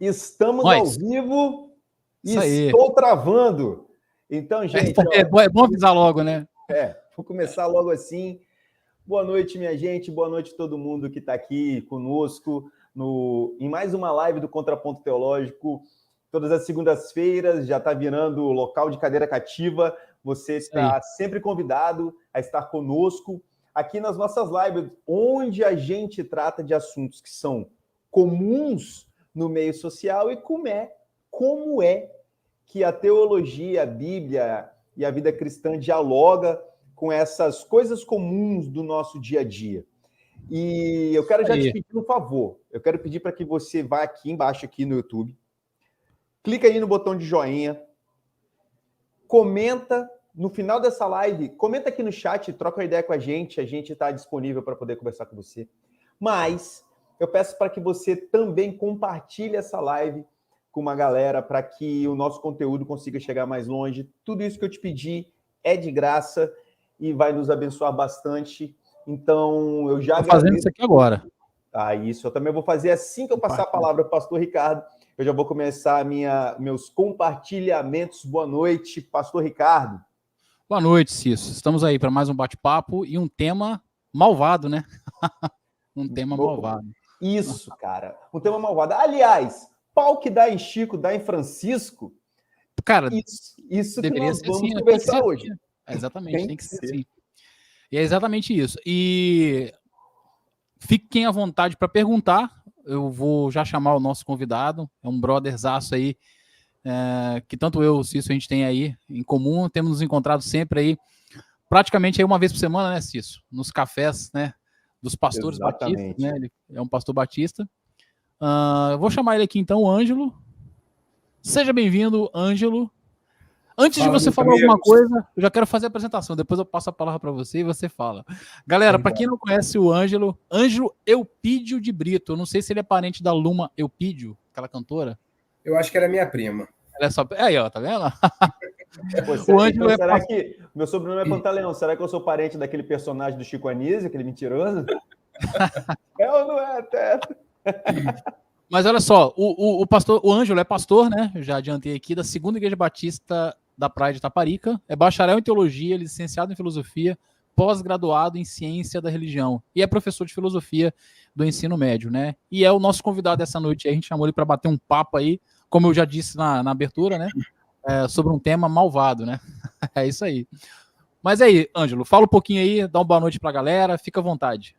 Estamos ao vivo e estou travando. Então, gente... É bom avisar logo, né? Vou começar logo assim. Boa noite, minha gente. Boa noite a todo mundo que está aqui conosco em mais uma live do Contraponto Teológico. Todas as segundas-feiras, já está virando local de cadeira cativa. Você está sempre convidado a estar conosco aqui nas nossas lives, onde a gente trata de assuntos que são comuns no meio social e como é que a teologia, a Bíblia e a vida cristã dialoga com essas coisas comuns do nosso dia a dia. E eu quero já te pedir um favor. Eu quero pedir para que você vá aqui embaixo, aqui no YouTube, clica aí no botão de joinha, comenta no final dessa live, comenta aqui no chat, troca uma ideia com a gente está disponível para poder conversar com você. Mas eu peço para que você também compartilhe essa live com uma galera para que o nosso conteúdo consiga chegar mais longe. Tudo isso que eu te pedi é de graça e vai nos abençoar bastante. Então, eu já estou fazendo isso aqui agora. Isso eu também vou fazer assim que eu passar a palavra para o pastor Ricardo. Eu já vou começar meus compartilhamentos. Boa noite, pastor Ricardo. Boa noite, Cício. Estamos aí para mais um bate-papo e um tema malvado, né? Um tema malvado. Isso, cara. Um tema malvado. Aliás, pau que dá em Chico, dá em Francisco. Cara, isso que nós vamos conversar hoje. Exatamente, tem que ser assim. E é exatamente isso. E fiquem à vontade para perguntar. Eu vou já chamar o nosso convidado. É um brotherzaço aí, que tanto eu e o Cício a gente tem aí em comum. Temos nos encontrado sempre aí, praticamente aí uma vez por semana, né, Cício? Nos cafés, né? Dos pastores batistas, né? Ele é um pastor batista. Eu vou chamar ele aqui então, o Ângelo. Seja bem-vindo, Ângelo. Antes de você falar alguma coisa, eu já quero fazer a apresentação. Depois eu passo a palavra para você e você fala. Galera, para quem não conhece o Ângelo, Ângelo Eupídio de Brito. Eu não sei se ele é parente da Luma Eupídio, aquela cantora. Eu acho que era minha prima. Ela é só... Aí, ó, tá vendo? O Ângelo será que meu sobrenome é Pantaleão? Será que eu sou parente daquele personagem do Chico Anísio, aquele mentiroso? É ou não é, até? Mas olha só, o Ângelo é pastor, né? Eu já adiantei aqui, da Segunda Igreja Batista da Praia de Taparica. É bacharel em teologia, licenciado em filosofia, pós-graduado em ciência da religião. E é professor de filosofia do ensino médio, né? E é o nosso convidado dessa noite. A gente chamou ele para bater um papo aí, como eu já disse na abertura, né? Sobre um tema malvado, né? É isso aí. Mas aí, Ângelo, fala um pouquinho aí, dá uma boa noite para a galera, fica à vontade.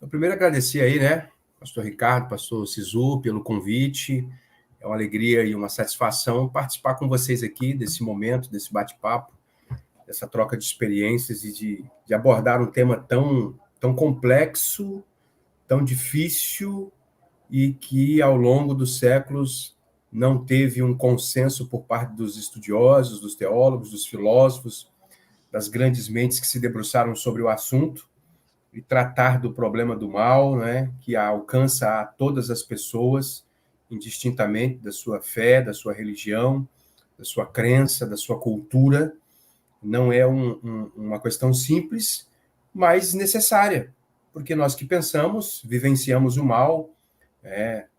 Eu primeiro agradecer aí, né? Pastor Ricardo, pastor Sisu, pelo convite. É uma alegria e uma satisfação participar com vocês aqui desse momento, desse bate-papo, dessa troca de experiências e de abordar um tema tão complexo, tão difícil e que, ao longo dos séculos, não teve um consenso por parte dos estudiosos, dos teólogos, dos filósofos, das grandes mentes que se debruçaram sobre o assunto, e tratar do problema do mal, né, que alcança a todas as pessoas, indistintamente da sua fé, da sua religião, da sua crença, da sua cultura. Não é uma questão simples, mas necessária, porque nós que pensamos, vivenciamos o mal,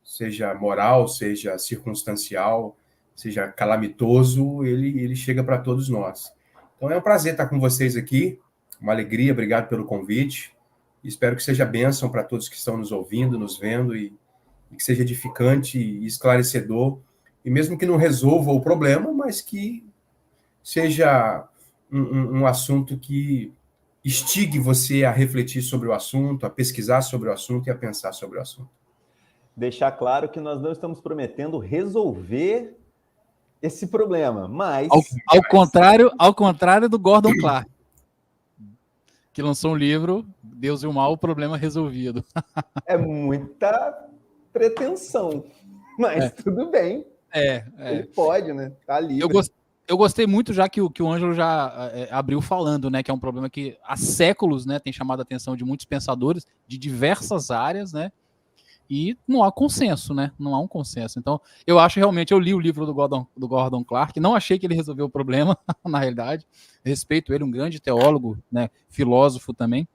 seja moral, seja circunstancial, seja calamitoso, ele chega para todos nós. Então é um prazer estar com vocês aqui, uma alegria, obrigado pelo convite. Espero que seja bênção para todos que estão nos ouvindo, nos vendo, e que seja edificante e esclarecedor, e mesmo que não resolva o problema, mas que seja um assunto que instigue você a refletir sobre o assunto, a pesquisar sobre o assunto e a pensar sobre o assunto. Deixar claro que nós não estamos prometendo resolver esse problema, mas... Ao contrário do Gordon Clark, que lançou um livro, Deus e o Mal, o Problema Resolvido. É muita pretensão, mas tudo bem. Ele pode, né? Tá livre. Eu gostei muito já que o Ângelo já abriu falando, né? Que é um problema que há séculos, né, tem chamado a atenção de muitos pensadores de diversas áreas, né? E não há consenso, né? Não há um consenso. Então, eu acho realmente, eu li o livro do Gordon Clark, não achei que ele resolveu o problema, na realidade. Respeito ele, um grande teólogo, né? Filósofo também.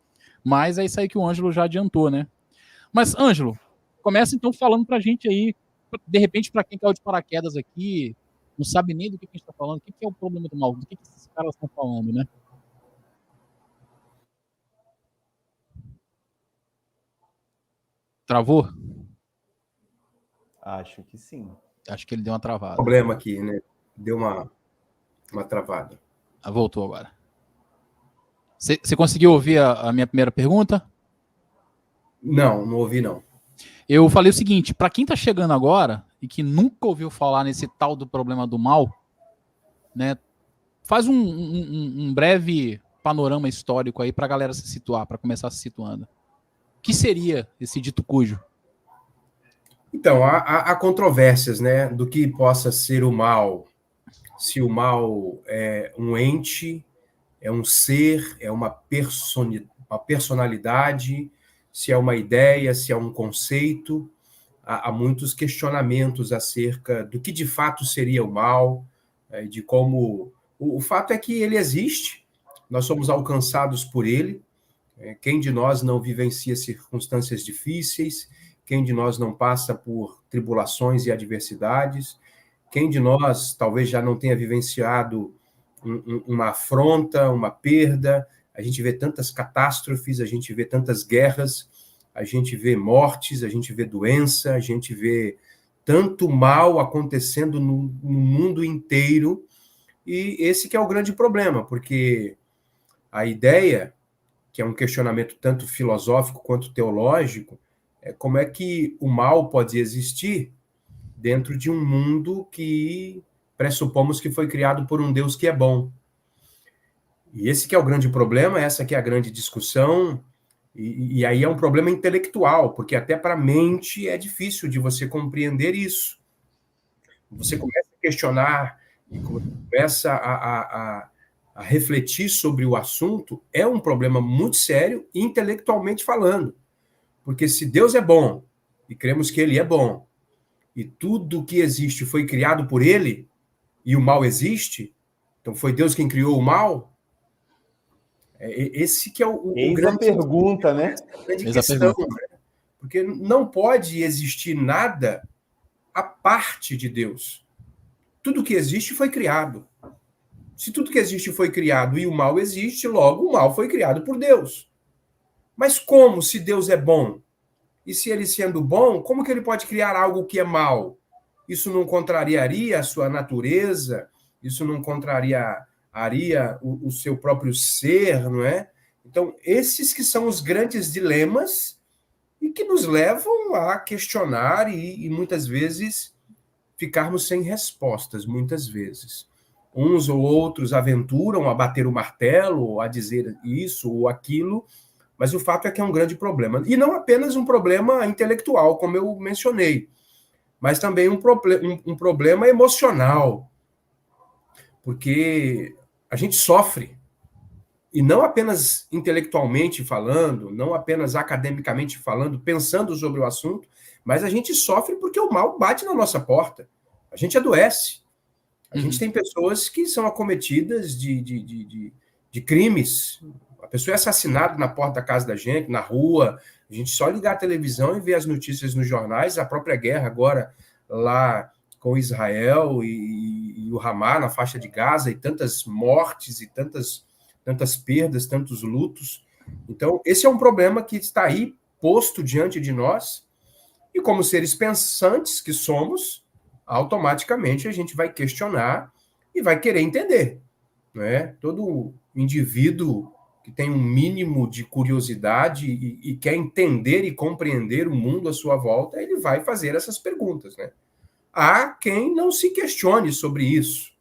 Mas é isso aí que o Ângelo já adiantou, né? Mas, Ângelo, começa então falando pra gente aí de repente, para quem caiu de paraquedas aqui, não sabe nem do que a gente está falando, o que é o problema do mal, do que esses caras estão falando, né? Travou? Acho que sim. Acho que ele deu uma travada. Problema aqui, né? Deu uma travada. Voltou agora. Você conseguiu ouvir a minha primeira pergunta? Não ouvi, não. Eu falei o seguinte, para quem está chegando agora e que nunca ouviu falar nesse tal do problema do mal, né? Faz um breve panorama histórico aí para a galera se situar, para começar se situando. O que seria esse dito cujo? Então, há controvérsias, né, do que possa ser o mal. Se o mal é um ente, é um ser, é uma personalidade, se é uma ideia, se é um conceito. Há muitos questionamentos acerca do que de fato seria o mal, de como... O fato é que ele existe, nós somos alcançados por ele. Quem de nós não vivencia circunstâncias difíceis? Quem de nós não passa por tribulações e adversidades? Quem de nós talvez já não tenha vivenciado uma afronta, uma perda? A gente vê tantas catástrofes, a gente vê tantas guerras, a gente vê mortes, a gente vê doença, a gente vê tanto mal acontecendo no mundo inteiro, e esse que é o grande problema, porque a ideia, que é um questionamento tanto filosófico quanto teológico, é como é que o mal pode existir dentro de um mundo que pressupomos que foi criado por um Deus que é bom. E esse que é o grande problema, essa que é a grande discussão, e aí é um problema intelectual, porque até para a mente é difícil de você compreender isso. Você começa a questionar, e começa a refletir sobre o assunto, é um problema muito sério, intelectualmente falando. Porque se Deus é bom, e cremos que ele é bom, e tudo que existe foi criado por ele, e o mal existe, então foi Deus quem criou o mal, esse que é o grande... a pergunta, né? A grande questão, né? Porque não pode existir nada à parte de Deus. Tudo que existe foi criado. Se tudo que existe foi criado e o mal existe, logo o mal foi criado por Deus. Mas como, se Deus é bom? E se ele sendo bom, como que ele pode criar algo que é mal? Isso não contrariaria a sua natureza? Isso não contrariaria o seu próprio ser, não é? Então, esses que são os grandes dilemas e que nos levam a questionar e muitas vezes ficarmos sem respostas, muitas vezes. Uns ou outros aventuram a bater o martelo, a dizer isso ou aquilo, mas o fato é que é um grande problema. E não apenas um problema intelectual, como eu mencionei, mas também um problema emocional, porque a gente sofre, e não apenas intelectualmente falando, não apenas academicamente falando, pensando sobre o assunto, mas a gente sofre porque o mal bate na nossa porta. A gente adoece. A gente tem pessoas que são acometidas de crimes. A pessoa é assassinada na porta da casa da gente, na rua. A gente só ligar a televisão e ver as notícias nos jornais, a própria guerra agora lá com Israel e o Hamas na faixa de Gaza, e tantas mortes e tantas perdas, tantos lutos. Então, esse é um problema que está aí posto diante de nós, e como seres pensantes que somos, automaticamente a gente vai questionar e vai querer entender, né? Todo indivíduo que tem um mínimo de curiosidade e quer entender e compreender o mundo à sua volta, ele vai fazer essas perguntas, né? Há quem não se questione sobre isso,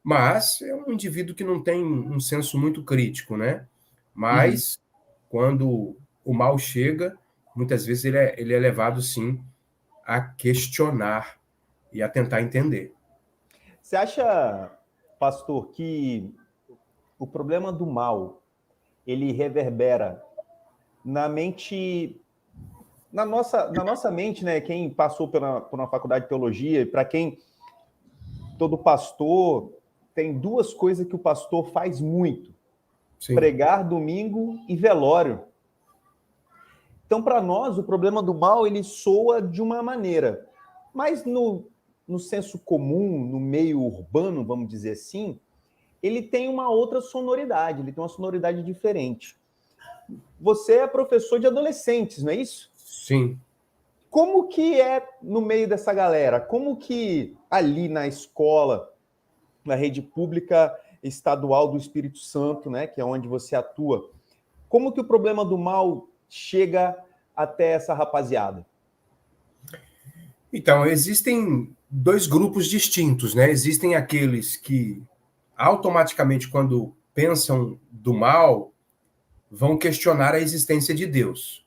mas é um indivíduo que não tem um senso muito crítico, né? Mas quando o mal chega, muitas vezes ele é levado, sim, a questionar e a tentar entender. Você acha, pastor, que o problema do mal, ele reverbera na mente, na nossa mente, né? Quem passou por uma faculdade de teologia, e para quem todo pastor, tem duas coisas que o pastor faz muito: sim, pregar domingo e velório. Então, para nós, o problema do mal, ele soa de uma maneira. Mas no senso comum, no meio urbano, vamos dizer assim, ele tem uma outra sonoridade, ele tem uma sonoridade diferente. Você é professor de adolescentes, não é isso? Sim. Como que é no meio dessa galera? Como que ali na escola, na rede pública estadual do Espírito Santo, né, que é onde você atua, como que o problema do mal chega até essa rapaziada? Então, existem dois grupos distintos, né? Existem aqueles que automaticamente, quando pensam do mal, vão questionar a existência de Deus.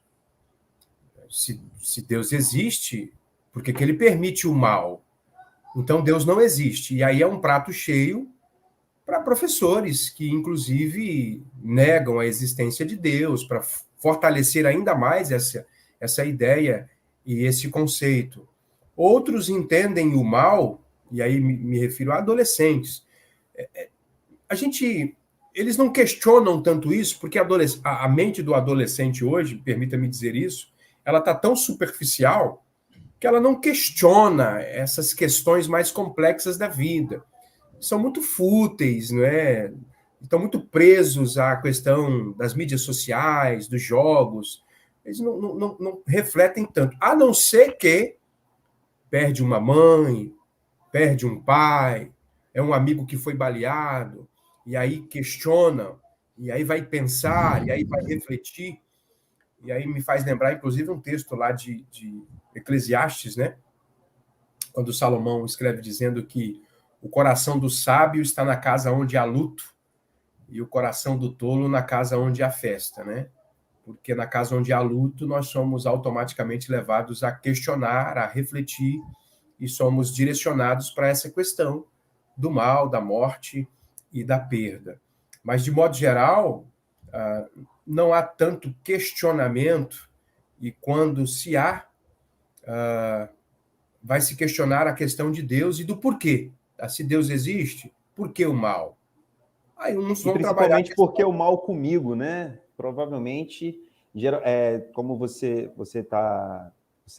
Se Deus existe, por que ele permite o mal? Então, Deus não existe. E aí é um prato cheio para professores que, inclusive, negam a existência de Deus, para fortalecer ainda mais essa ideia e esse conceito. Outros entendem o mal, e aí me refiro a adolescentes. Eles não questionam tanto isso, porque a mente do adolescente hoje, permita-me dizer isso, ela está tão superficial que ela não questiona essas questões mais complexas da vida. São muito fúteis, não é? Estão muito presos à questão das mídias sociais, dos jogos. Eles não refletem tanto, a não ser que perde uma mãe, perde um pai, é um amigo que foi baleado, e aí questiona, e aí vai pensar, e aí vai refletir, e aí me faz lembrar, inclusive, um texto lá de Eclesiastes, né? Quando Salomão escreve dizendo que o coração do sábio está na casa onde há luto, e o coração do tolo na casa onde há festa, né? Porque na casa onde há luto, nós somos automaticamente levados a questionar, a refletir, e somos direcionados para essa questão do mal, da morte e da perda. Mas, de modo geral, não há tanto questionamento, e quando se há, vai se questionar a questão de Deus e do porquê. Se Deus existe, por que o mal? Aí uns vão trabalhar... Principalmente porque o mal comigo, né? Provavelmente, como você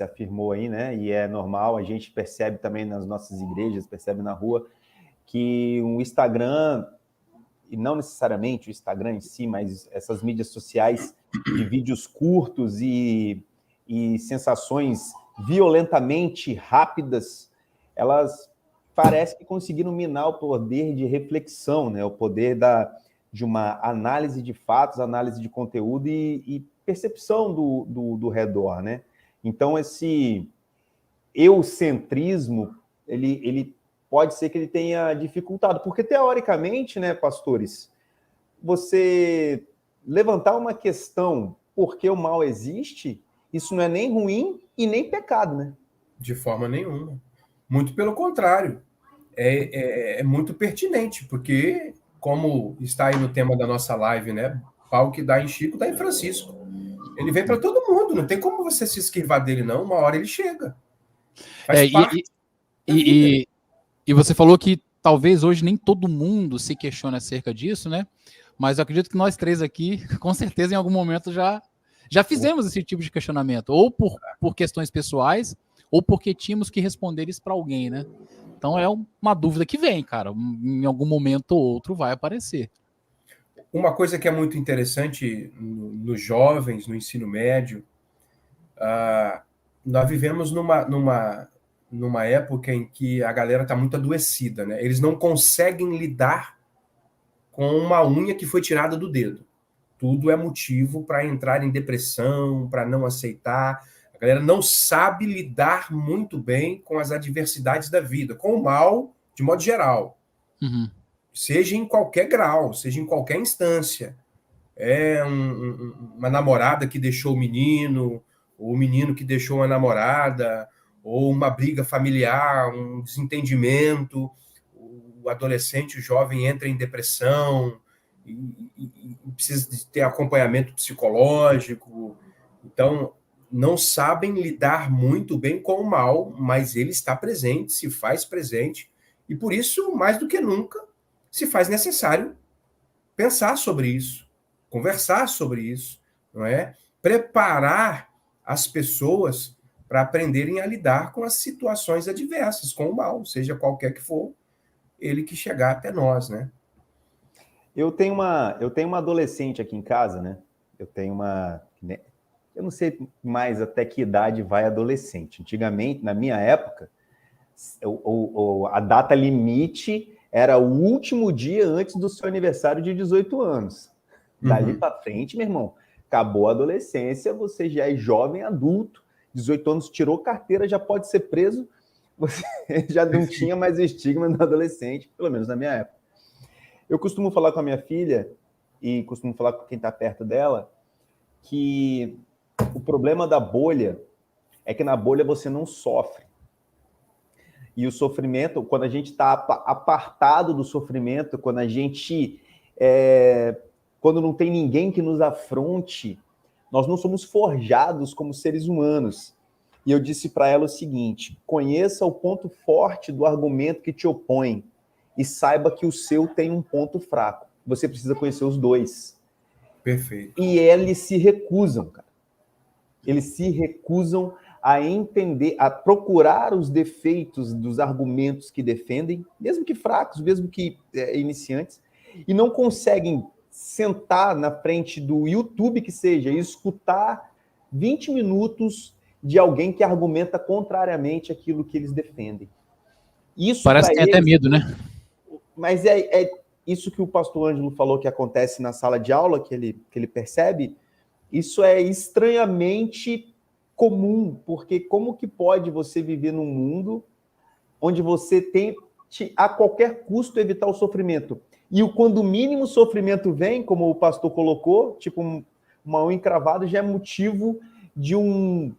afirmou aí, né? E é normal, a gente percebe também nas nossas igrejas, percebe na rua, que o Instagram, e não necessariamente o Instagram em si, mas essas mídias sociais de vídeos curtos e sensações violentamente rápidas, elas parecem que conseguiram minar o poder de reflexão, né? O poder de uma análise de fatos, análise de conteúdo e percepção do redor, né? Então, esse eucentrismo, ele pode ser que ele tenha dificultado, porque teoricamente, né, pastores, você levantar uma questão porque o mal existe, isso não é nem ruim e nem pecado, né? De forma nenhuma. Muito pelo contrário. É muito pertinente, porque, como está aí no tema da nossa live, né? Pau que dá em Chico, dá em Francisco. Ele vem para todo mundo, não tem como você se esquivar dele, não. Uma hora ele chega. Faz parte da vida. E você falou que talvez hoje nem todo mundo se questione acerca disso, né? Mas eu acredito que nós três aqui, com certeza, em algum momento já fizemos esse tipo de questionamento, ou por questões pessoais, ou porque tínhamos que responder isso para alguém, né? Então é uma dúvida que vem, cara. Em algum momento ou outro vai aparecer. Uma coisa que é muito interessante nos jovens, no ensino médio, nós vivemos numa época em que a galera está muito adoecida, né? Eles não conseguem lidar com uma unha que foi tirada do dedo. Tudo é motivo para entrar em depressão, para não aceitar. A galera não sabe lidar muito bem com as adversidades da vida, com o mal, de modo geral. Uhum. Seja em qualquer grau, seja em qualquer instância. É uma namorada que deixou o menino, ou o menino que deixou uma namorada, ou uma briga familiar, um desentendimento, o adolescente, o jovem entra em depressão e precisa de ter acompanhamento psicológico. Então, não sabem lidar muito bem com o mal, mas ele está presente, se faz presente, e por isso, mais do que nunca, se faz necessário pensar sobre isso, conversar sobre isso, não é? Preparar as pessoas para aprenderem a lidar com as situações adversas, com o mal, seja qualquer que for ele que chegar até nós, né? Eu tenho uma adolescente aqui em casa, né? Eu não sei mais até que idade vai adolescente. Antigamente, na minha época, a data limite era o último dia antes do seu aniversário de 18 anos. Dali para frente, meu irmão, acabou a adolescência, você já é jovem adulto, 18 anos, tirou carteira, já pode ser preso, você já não tinha mais estigma do adolescente, pelo menos na minha época. Eu costumo falar com a minha filha, e costumo falar com quem está perto dela, que o problema da bolha é que na bolha você não sofre. E o sofrimento, quando a gente está apartado do sofrimento, quando a gente... quando não tem ninguém que nos afronte, nós não somos forjados como seres humanos. E eu disse para ela o seguinte: conheça o ponto forte do argumento que te opõe e saiba que o seu tem um ponto fraco. Você precisa conhecer os dois. Perfeito. E eles se recusam, cara. Eles se recusam a entender, a procurar os defeitos dos argumentos que defendem, mesmo que fracos, mesmo que iniciantes, e não conseguem sentar na frente do YouTube, que seja, e escutar 20 minutos de alguém que argumenta contrariamente aquilo que eles defendem. Isso parece que tem até medo, né? Mas é isso que o pastor Ângelo falou que acontece na sala de aula, que ele percebe, isso é estranhamente comum, porque como que pode você viver num mundo onde você tente a qualquer custo evitar o sofrimento? E quando o mínimo sofrimento vem, como o pastor colocou, tipo uma unha encravada, já é motivo de um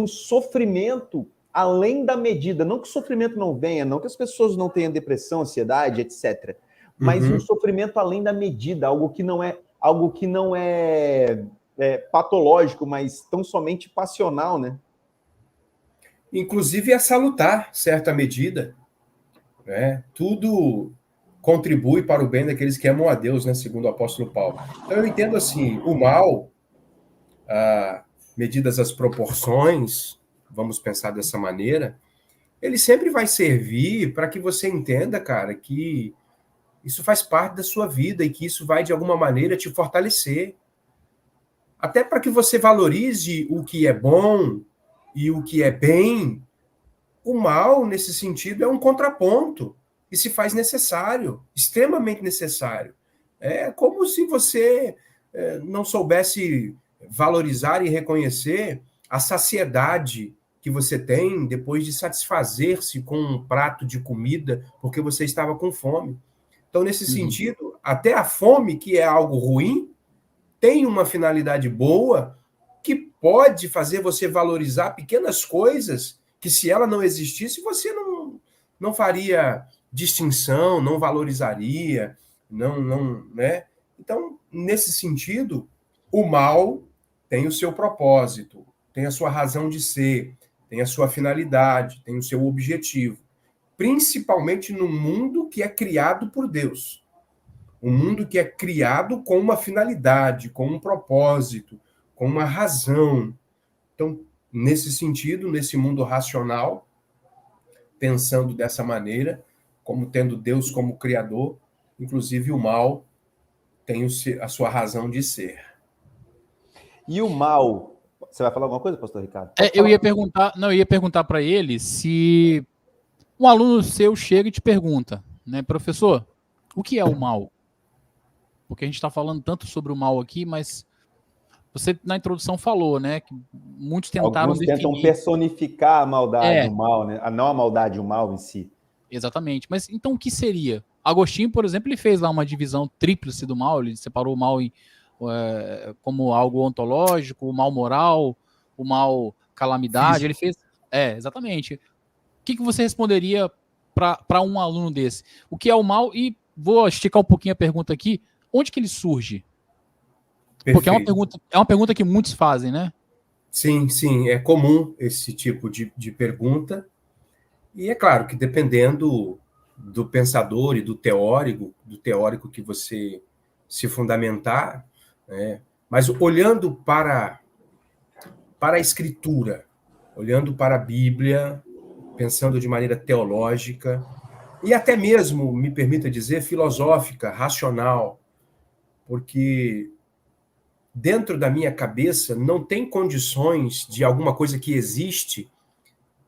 sofrimento além da medida. Não que o sofrimento não venha, não que as pessoas não tenham depressão, ansiedade, etc. Mas um sofrimento além da medida, algo que não é patológico, mas tão somente passional, né? Inclusive é salutar, certa medida. Né? Tudo contribui para o bem daqueles que amam a Deus, né? Segundo o apóstolo Paulo. Então eu entendo assim, o mal, medidas as proporções, vamos pensar dessa maneira, ele sempre vai servir para que você entenda, cara, que isso faz parte da sua vida e que isso vai, de alguma maneira, te fortalecer. Até para que você valorize o que é bom e o que é bem. O mal, nesse sentido, é um contraponto e se faz necessário, extremamente necessário. É como se você não soubesse valorizar e reconhecer a saciedade que você tem depois de satisfazer-se com um prato de comida porque você estava com fome. Então, nesse sentido, até a fome, que é algo ruim, tem uma finalidade boa que pode fazer você valorizar pequenas coisas que, se ela não existisse, você não faria distinção, não valorizaria, né? Então, nesse sentido, o mal tem o seu propósito, tem a sua razão de ser, tem a sua finalidade, tem o seu objetivo, principalmente no mundo que é criado por Deus. Um mundo que é criado com uma finalidade, com um propósito, com uma razão. Então, nesse sentido, nesse mundo racional, pensando dessa maneira, como tendo Deus como criador, inclusive o mal tem a sua razão de ser. E o mal... Você vai falar alguma coisa, pastor Ricardo? Eu ia perguntar para ele se um aluno seu chega e te pergunta, né, professor, o que é o mal? Porque a gente está falando tanto sobre o mal aqui, mas você na introdução falou, né, que muitos tentaram Alguns tentam personificar a maldade, o mal, né? Não a maldade, o mal em si. Exatamente. Mas então o que seria? Agostinho, por exemplo, ele fez lá uma divisão tríplice do mal, ele separou o mal como algo ontológico, o mal moral, o mal calamidade, ele fez... exatamente. O que você responderia para um aluno desse? O que é o mal? E vou esticar um pouquinho a pergunta aqui, onde que ele surge? Porque é uma pergunta que muitos fazem, né? Sim, é comum esse tipo de pergunta. E é claro que dependendo do pensador e do teórico que você se fundamentar, né? Mas olhando para para a Escritura, olhando para a Bíblia, pensando de maneira teológica, e até mesmo, me permita dizer, filosófica, racional, porque dentro da minha cabeça não tem condições de alguma coisa que existe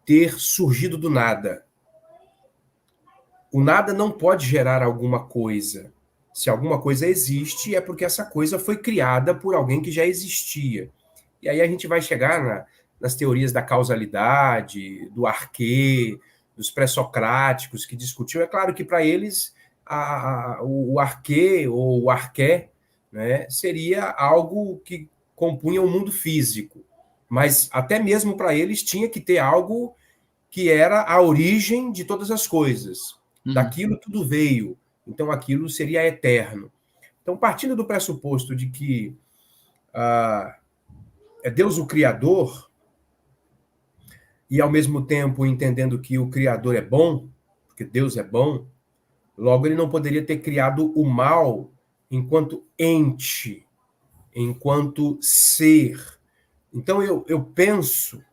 ter surgido do nada. O nada não pode gerar alguma coisa. Se alguma coisa existe, é porque essa coisa foi criada por alguém que já existia. E aí a gente vai chegar nas teorias da causalidade, do arquê, dos pré-socráticos que discutiam. É claro que para eles o arquê ou o arqué, né, seria algo que compunha o mundo físico. Mas até mesmo para eles tinha que ter algo que era a origem de todas as coisas. Daquilo tudo veio. Então aquilo seria eterno. Então, partindo do pressuposto de que é Deus o Criador, e ao mesmo tempo entendendo que o Criador é bom, porque Deus é bom, logo ele não poderia ter criado o mal enquanto ente, enquanto ser. Então eu penso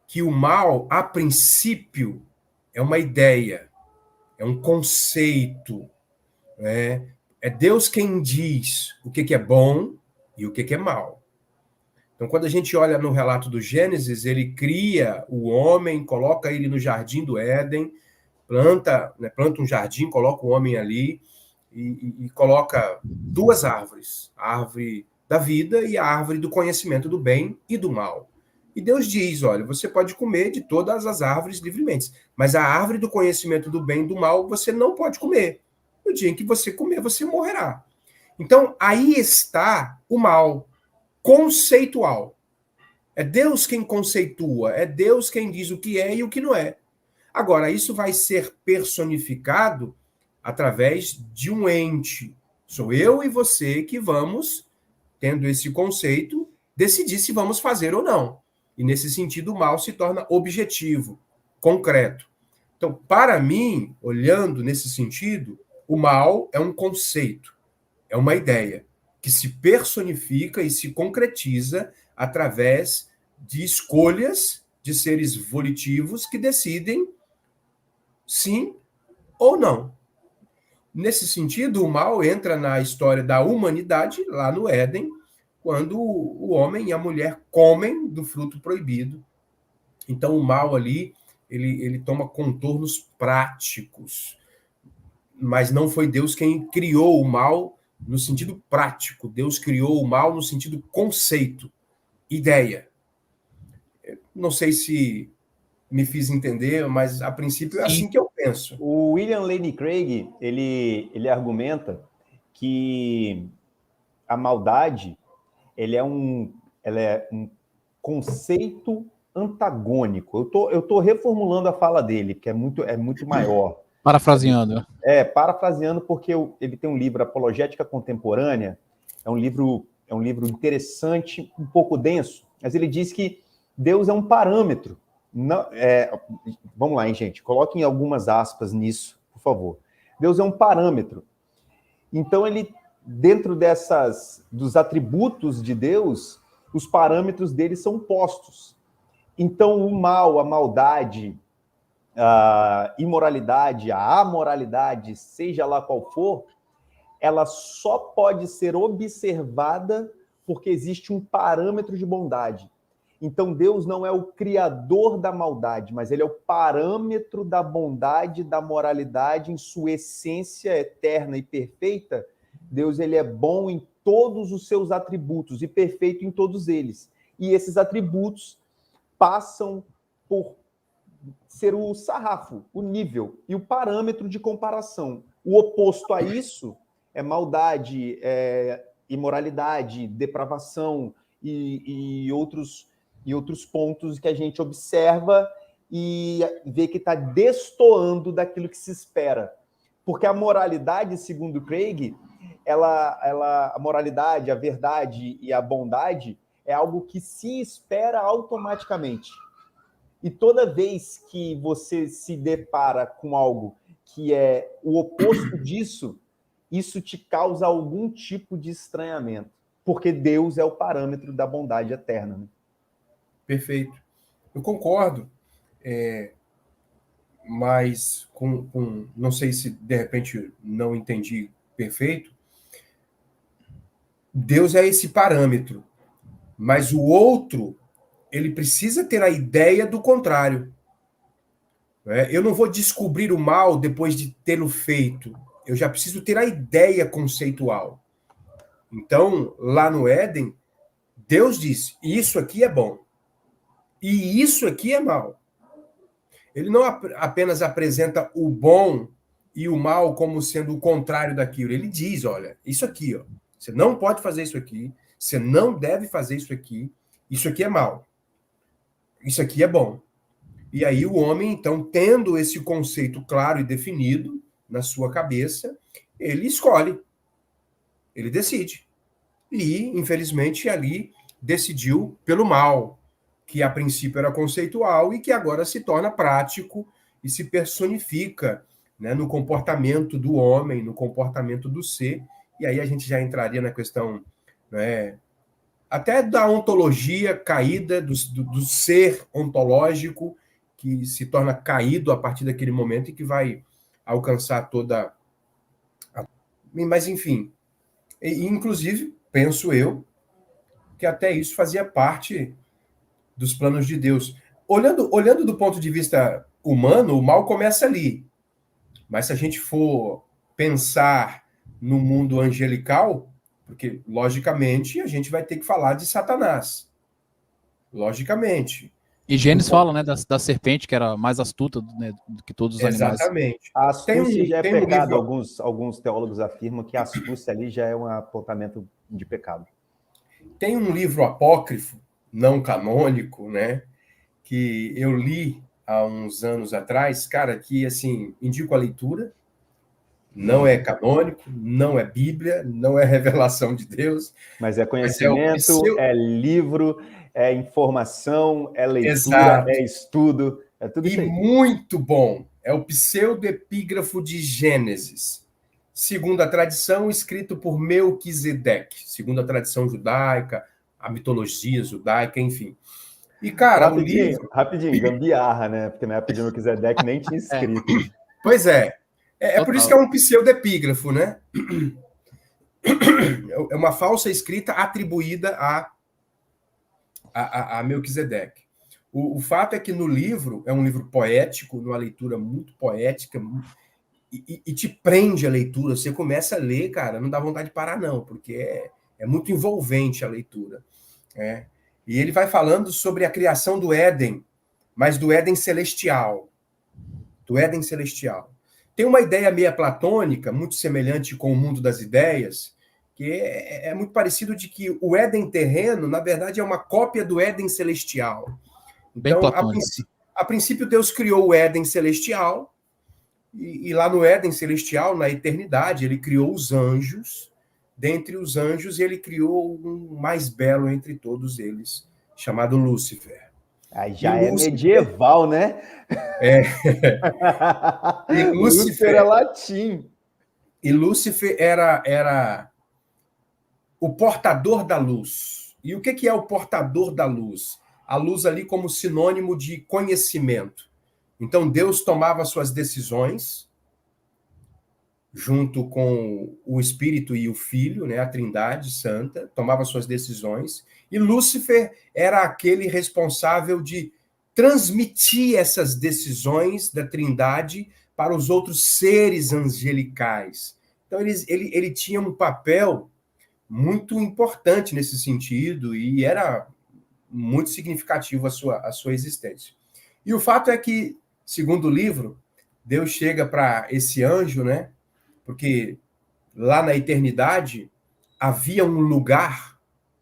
que o mal, a princípio, é uma ideia, é um conceito. É Deus quem diz o que é bom e o que é mal. Então, quando a gente olha no relato do Gênesis, ele cria o homem, coloca ele no jardim do Éden, planta um jardim, coloca o homem ali e coloca duas árvores, a árvore da vida e a árvore do conhecimento do bem e do mal. E Deus diz, olha, você pode comer de todas as árvores livremente, mas a árvore do conhecimento do bem e do mal você não pode comer. No dia em que você comer, você morrerá. Então, aí está o mal conceitual. É Deus quem conceitua, é Deus quem diz o que é e o que não é. Agora, isso vai ser personificado através de um ente. Sou eu e você que vamos, tendo esse conceito, decidir se vamos fazer ou não. E, nesse sentido, o mal se torna objetivo, concreto. Então, para mim, olhando nesse sentido, o mal é um conceito, é uma ideia que se personifica e se concretiza através de escolhas de seres volitivos que decidem sim ou não. Nesse sentido, o mal entra na história da humanidade, lá no Éden, quando o homem e a mulher comem do fruto proibido. Então, o mal ali, ele toma contornos práticos. Mas não foi Deus quem criou o mal no sentido prático. Deus criou o mal no sentido conceito, ideia. Não sei se me fiz entender, mas a princípio é assim que eu penso. O William Lane Craig, ele argumenta que a maldade ela é um conceito antagônico. Eu tô reformulando a fala dele, que é muito maior. Parafraseando. Parafraseando, porque ele tem um livro, Apologética Contemporânea, é um livro interessante, um pouco denso, mas ele diz que Deus é um parâmetro. Não, vamos lá, hein, gente? Coloquem algumas aspas nisso, por favor. Deus é um parâmetro. Então, ele, dentro dos atributos de Deus, os parâmetros dele são postos. Então, o mal, a maldade, a imoralidade, a amoralidade, seja lá qual for, ela só pode ser observada porque existe um parâmetro de bondade. Então, Deus não é o criador da maldade, mas ele é o parâmetro da bondade, da moralidade em sua essência eterna e perfeita. Deus, ele é bom em todos os seus atributos e perfeito em todos eles. E esses atributos passam por ser o sarrafo, o nível e o parâmetro de comparação. O oposto a isso é maldade, imoralidade, depravação e outros pontos que a gente observa e vê que está destoando daquilo que se espera. Porque a moralidade, segundo Craig, a moralidade, a verdade e a bondade é algo que se espera automaticamente. E toda vez que você se depara com algo que é o oposto disso, isso te causa algum tipo de estranhamento. Porque Deus é o parâmetro da bondade eterna, né? perfeito. Eu concordo, mas não sei se de repente não entendi perfeito. Deus é esse parâmetro, mas o outro, ele precisa ter a ideia do contrário. Eu não vou descobrir o mal depois de tê-lo feito. Eu já preciso ter a ideia conceitual. Então, lá no Éden, Deus disse, isso aqui é bom. E isso aqui é mal. Ele não apenas apresenta o bom e o mal como sendo o contrário daquilo. Ele diz, olha, isso aqui, ó, você não pode fazer isso aqui, você não deve fazer isso aqui é mal. Isso aqui é bom. E aí o homem, então, tendo esse conceito claro e definido na sua cabeça, ele escolhe, ele decide. E, infelizmente, ali decidiu pelo mal, que a princípio era conceitual e que agora se torna prático e se personifica, né, no comportamento do homem, no comportamento do ser. E aí a gente já entraria na questão, né, até da ontologia caída, do ser ontológico, que se torna caído a partir daquele momento e que vai alcançar toda... Mas, enfim, inclusive, penso eu, que até isso fazia parte dos planos de Deus. Olhando do ponto de vista humano, o mal começa ali. Mas se a gente for pensar no mundo angelical, porque, logicamente, a gente vai ter que falar de Satanás. Logicamente. E Gênesis fala, né, da serpente, que era mais astuta, né, do que todos os animais. Exatamente. A astúcia já é tem pecado. livro... Alguns teólogos afirmam que a astúcia ali já é um apontamento de pecado. Tem um livro apócrifo, não canônico, né, que eu li há uns anos atrás, cara, que, assim, indico a leitura, não é canônico, não é Bíblia, não é revelação de Deus. Mas é conhecimento, é livro, é informação, é leitura, Exato. É estudo, é tudo isso aí. E muito bom. É o pseudoepígrafo de Gênesis, segundo a tradição, escrito por Melquisedeque, segundo a tradição judaica, a mitologia judaica, enfim. E, cara, o livro... Rapidinho, gambiarra, né? Porque na época de Melquisedeque nem tinha escrito. Pois é. É por isso que é um pseudepígrafo, né? É uma falsa escrita atribuída a Melquisedeque. O fato é que no livro, é um livro poético, numa leitura muito poética, e te prende a leitura. Você começa a ler, cara, não dá vontade de parar, não, porque é muito envolvente a leitura. E ele vai falando sobre a criação do Éden, mas do Éden celestial. Do Éden celestial. Tem uma ideia meia platônica, muito semelhante com o mundo das ideias, que é muito parecido de que o Éden terreno, na verdade, é uma cópia do Éden celestial. Então, a princípio, Deus criou o Éden celestial, e lá no Éden celestial, na eternidade, ele criou os anjos. Dentre os anjos, ele criou um mais belo entre todos eles, chamado Lúcifer. Aí já é medieval, né? E Lúcifer é latim. E Lúcifer era o portador da luz. E o que é o portador da luz? A luz ali como sinônimo de conhecimento. Então Deus tomava suas decisões junto com o Espírito e o Filho, né, a Trindade Santa, tomava suas decisões, e Lúcifer era aquele responsável de transmitir essas decisões da Trindade para os outros seres angelicais. Então, ele tinha um papel muito importante nesse sentido e era muito significativo a sua existência. E o fato é que, segundo o livro, Deus chega para esse anjo, né? Porque lá na eternidade havia um lugar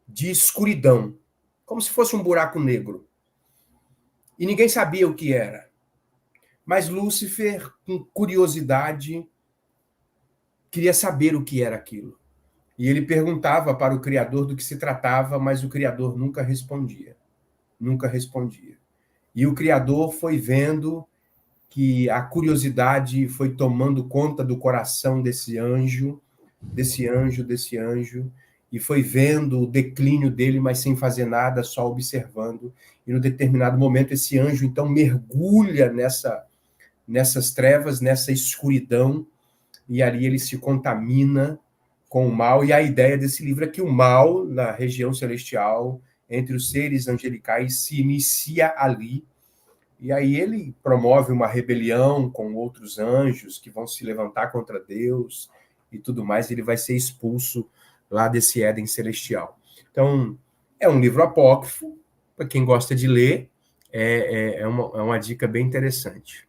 de escuridão, como se fosse um buraco negro. E ninguém sabia o que era. Mas Lúcifer, com curiosidade, queria saber o que era aquilo. E ele perguntava para o Criador do que se tratava, mas o Criador nunca respondia. Nunca respondia. E o Criador foi vendo que a curiosidade foi tomando conta do coração desse anjo, e foi vendo o declínio dele, mas sem fazer nada, só observando. E no determinado momento esse anjo então mergulha nessas trevas, nessa escuridão, e ali ele se contamina com o mal. E a ideia desse livro é que o mal na região celestial, entre os seres angelicais, se inicia ali. E aí ele promove uma rebelião com outros anjos que vão se levantar contra Deus e tudo mais. Ele vai ser expulso lá desse Éden celestial. Então, é um livro apócrifo, para quem gosta de ler, é uma dica bem interessante.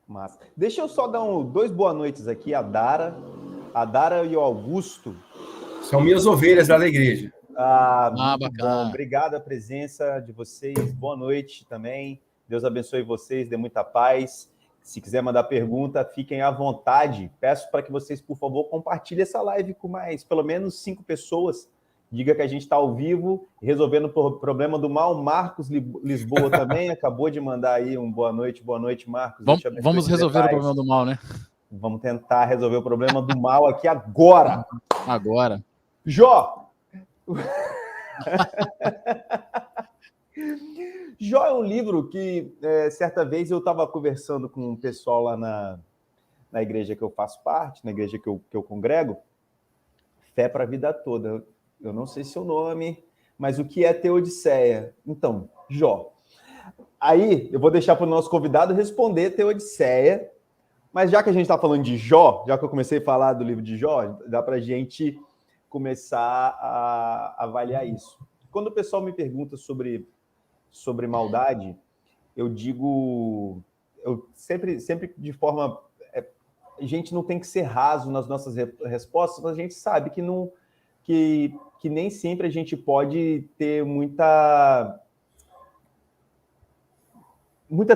Massa. Deixa eu só dar dois boa noites aqui, a Dara e o Augusto. São minhas ovelhas lá da igreja. Muito bacana. Bom. Obrigado a presença de vocês. Boa noite também. Deus abençoe vocês, dê muita paz. Se quiser mandar pergunta, fiquem à vontade. Peço para que vocês, por favor, compartilhem essa live com mais, pelo menos 5 pessoas. Diga que a gente está ao vivo, resolvendo o problema do mal. Marcos Lisboa também acabou de mandar aí um boa noite, Marcos. Vamos resolver o problema do mal, né? Vamos tentar resolver o problema do mal aqui agora. Agora. Jó! Jó é um livro que, certa vez, eu estava conversando com um pessoal lá na igreja que eu faço parte, na igreja que eu congrego, Fé para a Vida Toda. Eu não sei seu nome, mas o que é Teodiceia? Então, Jó. Aí, eu vou deixar para o nosso convidado responder Teodiceia, mas já que a gente está falando de Jó, já que eu comecei a falar do livro de Jó, dá para a gente começar a avaliar isso. Quando o pessoal me pergunta sobre maldade, eu digo, eu sempre de forma, a gente não tem que ser raso nas nossas respostas, mas a gente sabe que nem sempre a gente pode ter muita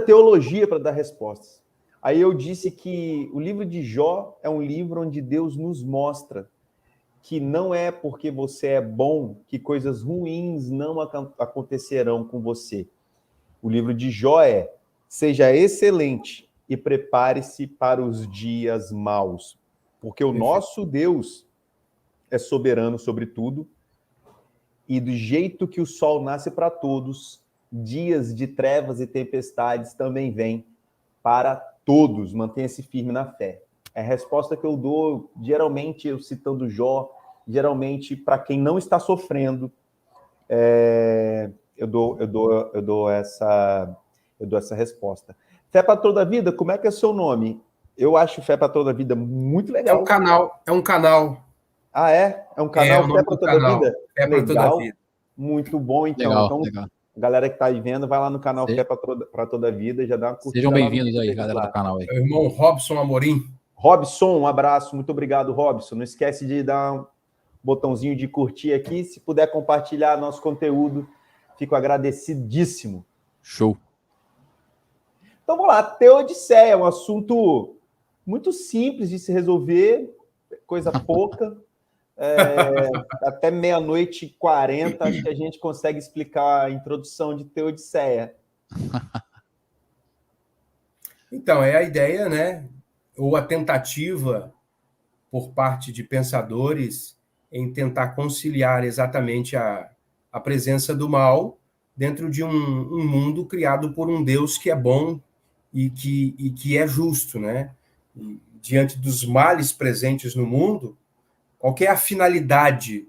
teologia para dar respostas. Aí eu disse que o livro de Jó é um livro onde Deus nos mostra que não é porque você é bom que coisas ruins não acontecerão com você. O livro de Jó seja excelente e prepare-se para os dias maus, porque o nosso Deus é soberano sobre tudo, e do jeito que o sol nasce para todos, dias de trevas e tempestades também vêm para todos. Mantenha-se firme na fé. É a resposta que eu dou, geralmente, eu citando Jó, geralmente, para quem não está sofrendo, eu dou essa resposta. Fé para Toda a Vida, como é que é seu nome? Eu acho Fé para Toda a Vida muito legal. É um canal. Ah, é? É um canal Fé para Toda a Vida? Fé para Toda a Vida. Muito bom, então. Legal. A galera que está aí vendo, vai lá no canal Fé para Toda a Vida, já dá uma curtida. Sejam bem-vindos aí, galera do canal aí. Meu irmão Robson Amorim. Robson, um abraço, muito obrigado, Robson. Não esquece de dar um botãozinho de curtir aqui. Se puder compartilhar nosso conteúdo, fico agradecidíssimo. Show. Então vamos lá, Teodiceia é um assunto muito simples de se resolver, coisa pouca. Até 00:40, acho que a gente consegue explicar a introdução de Teodiceia. Então, é a ideia, né? Ou a tentativa por parte de pensadores em tentar conciliar exatamente a presença do mal dentro de um mundo criado por um Deus que é bom e que é justo, né? E, diante dos males presentes no mundo, qual que é a finalidade,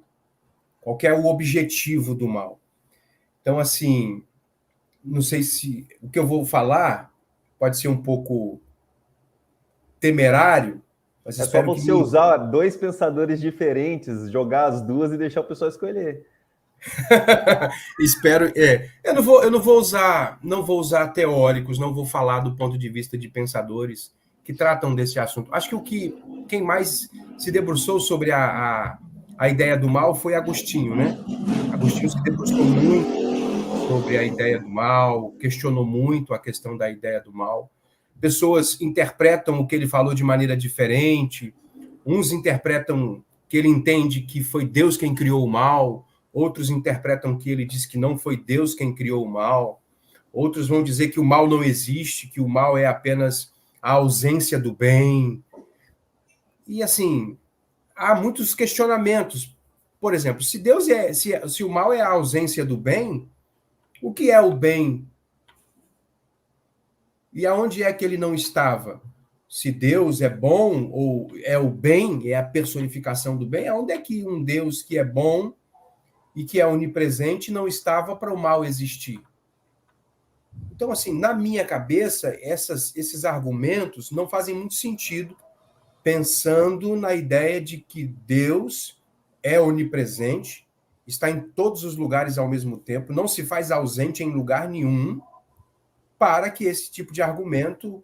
qual que é o objetivo do mal? Então, assim, não sei se o que eu vou falar pode ser um pouco temerário, mas é só você usar 2 pensadores diferentes, jogar as duas e deixar o pessoal escolher. Espero. Eu não vou usar teóricos, não vou falar do ponto de vista de pensadores que tratam desse assunto. Acho que quem mais se debruçou sobre a ideia do mal foi Agostinho, né? Agostinho se debruçou muito sobre a ideia do mal, questionou muito a questão da ideia do mal. Pessoas interpretam o que ele falou de maneira diferente. Uns interpretam que ele entende que foi Deus quem criou o mal, outros interpretam que ele diz que não foi Deus quem criou o mal, outros vão dizer que o mal não existe, que o mal é apenas a ausência do bem. E, assim, há muitos questionamentos, por exemplo, se o mal é a ausência do bem, o que é o bem? E aonde é que ele não estava? Se Deus é bom, ou é o bem, é a personificação do bem, aonde é que um Deus que é bom e que é onipresente não estava para o mal existir? Então, assim, na minha cabeça, esses argumentos não fazem muito sentido, pensando na ideia de que Deus é onipresente, está em todos os lugares ao mesmo tempo, não se faz ausente em lugar nenhum, para que esse tipo de argumento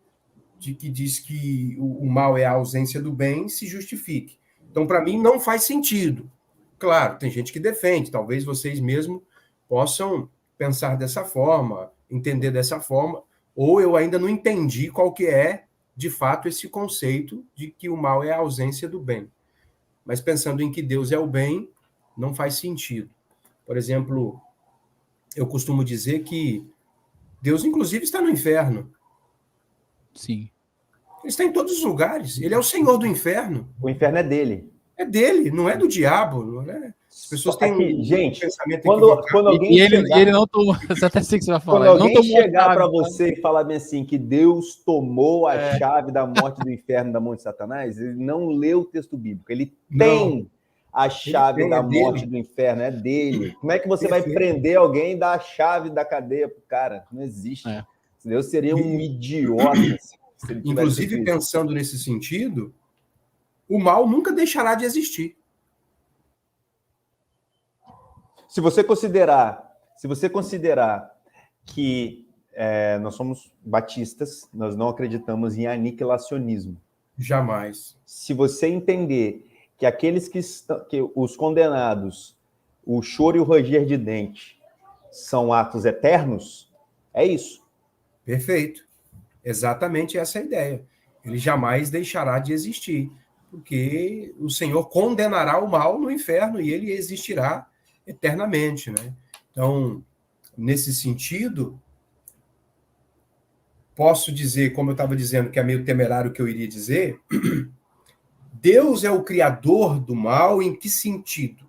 de que diz que o mal é a ausência do bem se justifique. Então, para mim, não faz sentido. Claro, tem gente que defende, talvez vocês mesmos possam pensar dessa forma, entender dessa forma, ou eu ainda não entendi qual que é, de fato, esse conceito de que o mal é a ausência do bem. Mas pensando em que Deus é o bem, não faz sentido. Por exemplo, eu costumo dizer que Deus, inclusive, está no inferno. Sim. Ele está em todos os lugares. Ele é o Senhor do inferno. O inferno é dele. É dele, não é do diabo. Não é? As pessoas têm gente, pensamento quando alguém ele não tomou. Você até sei que você vai falar. Quando alguém chegar para você e falar bem assim, que Deus tomou a chave da morte do inferno da mão de Satanás, ele não leu o texto bíblico. Ele tem a chave da morte do inferno, é dele. Como é que você vai prender alguém e dar a chave da cadeia pro cara? Não existe. Deus seria um idiota. Inclusive, pensando nesse sentido, o mal nunca deixará de existir. Se você considerar que nós somos batistas, nós não acreditamos em aniquilacionismo. Jamais. Se você entender que aqueles que os condenados, o choro e o ranger de dente, são atos eternos, é isso. Perfeito. Exatamente essa é a ideia. Ele jamais deixará de existir, porque o Senhor condenará o mal no inferno e ele existirá eternamente, né? Então, nesse sentido, posso dizer, como eu estava dizendo, que é meio temerário o que eu iria dizer, Deus é o criador do mal em que sentido?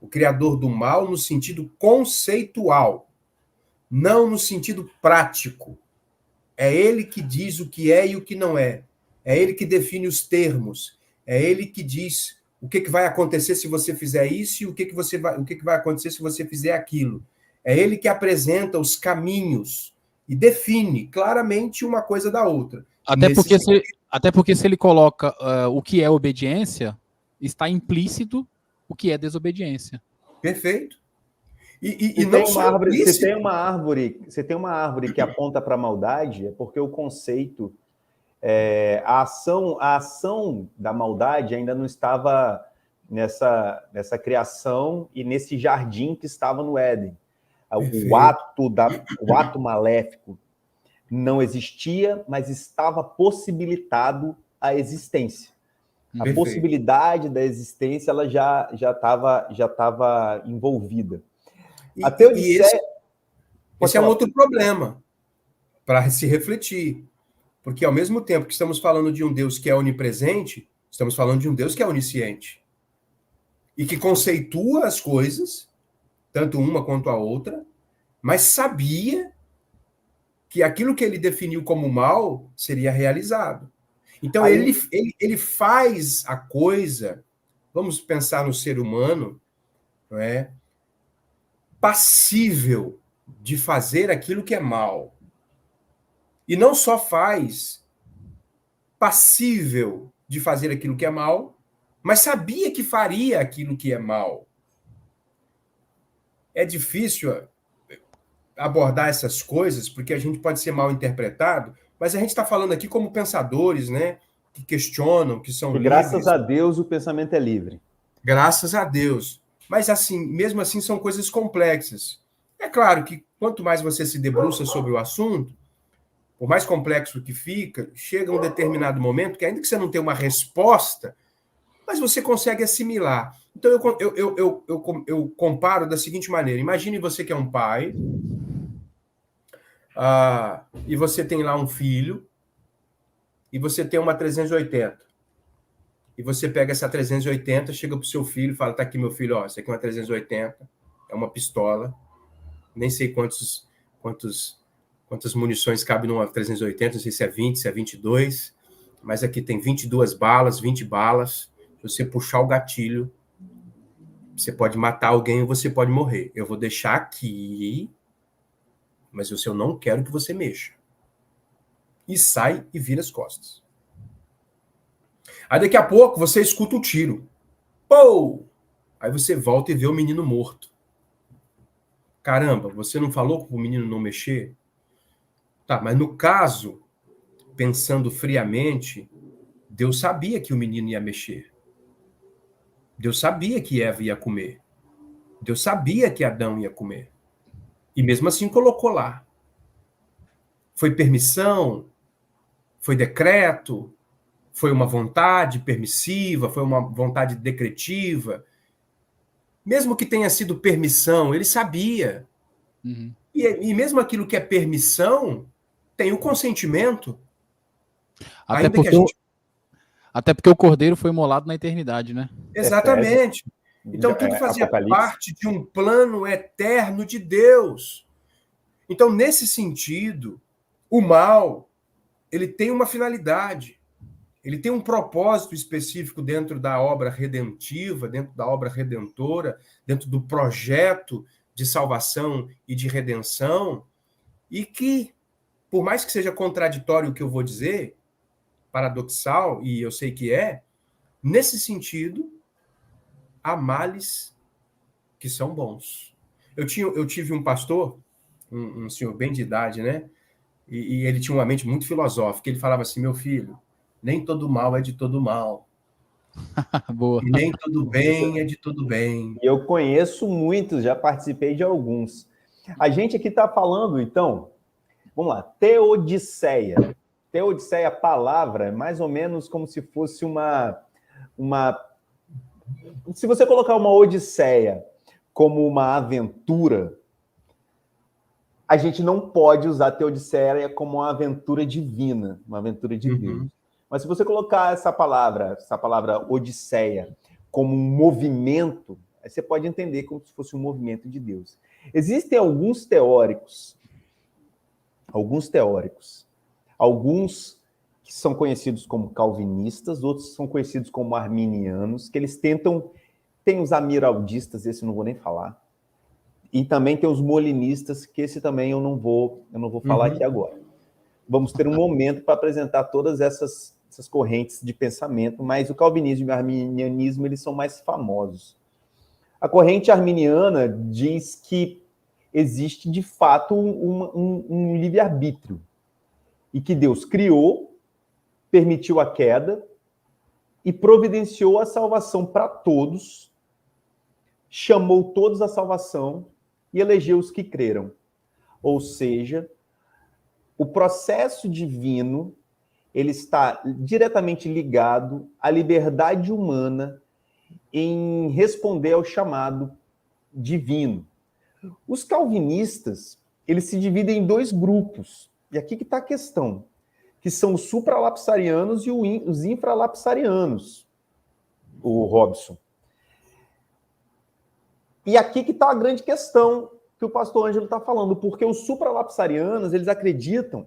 O criador do mal no sentido conceitual, não no sentido prático. É ele que diz o que é e o que não é. É ele que define os termos. É ele que diz o que vai acontecer se você fizer isso e o que vai acontecer se você fizer aquilo. É ele que apresenta os caminhos e define claramente uma coisa da outra. Até porque se ele coloca o que é obediência, está implícito o que é desobediência. Perfeito. E não só árvore, você tem uma árvore que aponta para a maldade, é porque o conceito, a ação da maldade ainda não estava nessa criação e nesse jardim que estava no Éden. O ato maléfico não existia, mas estava possibilitado a existência. A possibilidade da existência ela já estava envolvida. Esse é um outro problema para se refletir. Porque ao mesmo tempo que estamos falando de um Deus que é onipresente, estamos falando de um Deus que é onisciente. E que conceitua as coisas, tanto uma quanto a outra, mas sabia que aquilo que ele definiu como mal seria realizado. Então ele faz a coisa, vamos pensar no ser humano, não é? Passível de fazer aquilo que é mal. E não só faz passível de fazer aquilo que é mal, mas sabia que faria aquilo que é mal. É difícil abordar essas coisas, porque a gente pode ser mal interpretado, mas a gente está falando aqui como pensadores, né? Que questionam, que são livres. Graças a Deus o pensamento é livre. Graças a Deus. Mas, assim, mesmo assim, são coisas complexas. É claro que quanto mais você se debruça sobre o assunto, por mais complexo que fica, chega um determinado momento que, ainda que você não tenha uma resposta, mas você consegue assimilar. Então, eu comparo da seguinte maneira. Imagine você que é um pai, e você tem lá um filho, e você tem uma 380. e você pega essa 380, chega pro seu filho e fala, tá aqui, meu filho, ó, isso aqui é uma 380, é uma pistola, nem sei quantas munições cabem numa 380, não sei se é 20, se é 22, mas aqui tem 22 balas, 20 balas, se você puxar o gatilho, você pode matar alguém ou você pode morrer. Eu vou deixar aqui, mas eu não quero que você mexa. E sai e vira as costas. Aí daqui a pouco você escuta um tiro. Pô! Aí você volta e vê o menino morto. Caramba, você não falou para o menino não mexer? Tá, mas no caso, pensando friamente, Deus sabia que o menino ia mexer. Deus sabia que Eva ia comer. Deus sabia que Adão ia comer. E mesmo assim colocou lá. Foi permissão? Foi decreto? Foi uma vontade permissiva? Foi uma vontade decretiva? Mesmo que tenha sido permissão, ele sabia. Uhum. E mesmo aquilo que é permissão, tem o consentimento. Até porque o cordeiro foi imolado na eternidade, né? Exatamente. Então tudo fazia parte de um plano eterno de Deus. Então, nesse sentido, o mal, ele tem uma finalidade. Ele tem um propósito específico dentro da obra redentiva, dentro da obra redentora, dentro do projeto de salvação e de redenção, e que, por mais que seja contraditório o que eu vou dizer, paradoxal, e eu sei que é, nesse sentido, há males que são bons. Eu tive um pastor, um senhor bem de idade, né? E ele tinha uma mente muito filosófica. Ele falava assim, meu filho, nem todo mal é de todo mal. Boa. E nem todo bem é de todo bem. Eu conheço muitos, já participei de alguns. A gente aqui está falando, então, vamos lá, teodiceia. Teodiceia, a palavra, é mais ou menos como se fosse uma... Se você colocar uma odisseia como uma aventura, a gente não pode usar a teodiceia como uma aventura divina, uma aventura de Deus. Mas se você colocar essa palavra odisseia, como um movimento, aí você pode entender como se fosse um movimento de Deus. Existem alguns teóricos, alguns que são conhecidos como calvinistas, outros são conhecidos como arminianos, que eles tentam... Tem os amiraldistas, esse eu não vou nem falar, e também tem os molinistas, que esse também eu não vou falar aqui agora. Vamos ter um momento para apresentar todas essas correntes de pensamento, mas o calvinismo e o arminianismo, eles são mais famosos. A corrente arminiana diz que existe, de fato, um livre-arbítrio, e que Deus criou, permitiu a queda e providenciou a salvação para todos, chamou todos à salvação e elegeu os que creram. Ou seja, o processo divino, ele está diretamente ligado à liberdade humana em responder ao chamado divino. Os calvinistas, eles se dividem em dois grupos, e aqui que está a questão, que são os supralapsarianos e os infralapsarianos, o Robson. E aqui que está a grande questão que o pastor Ângelo está falando, porque os supralapsarianos, eles acreditam,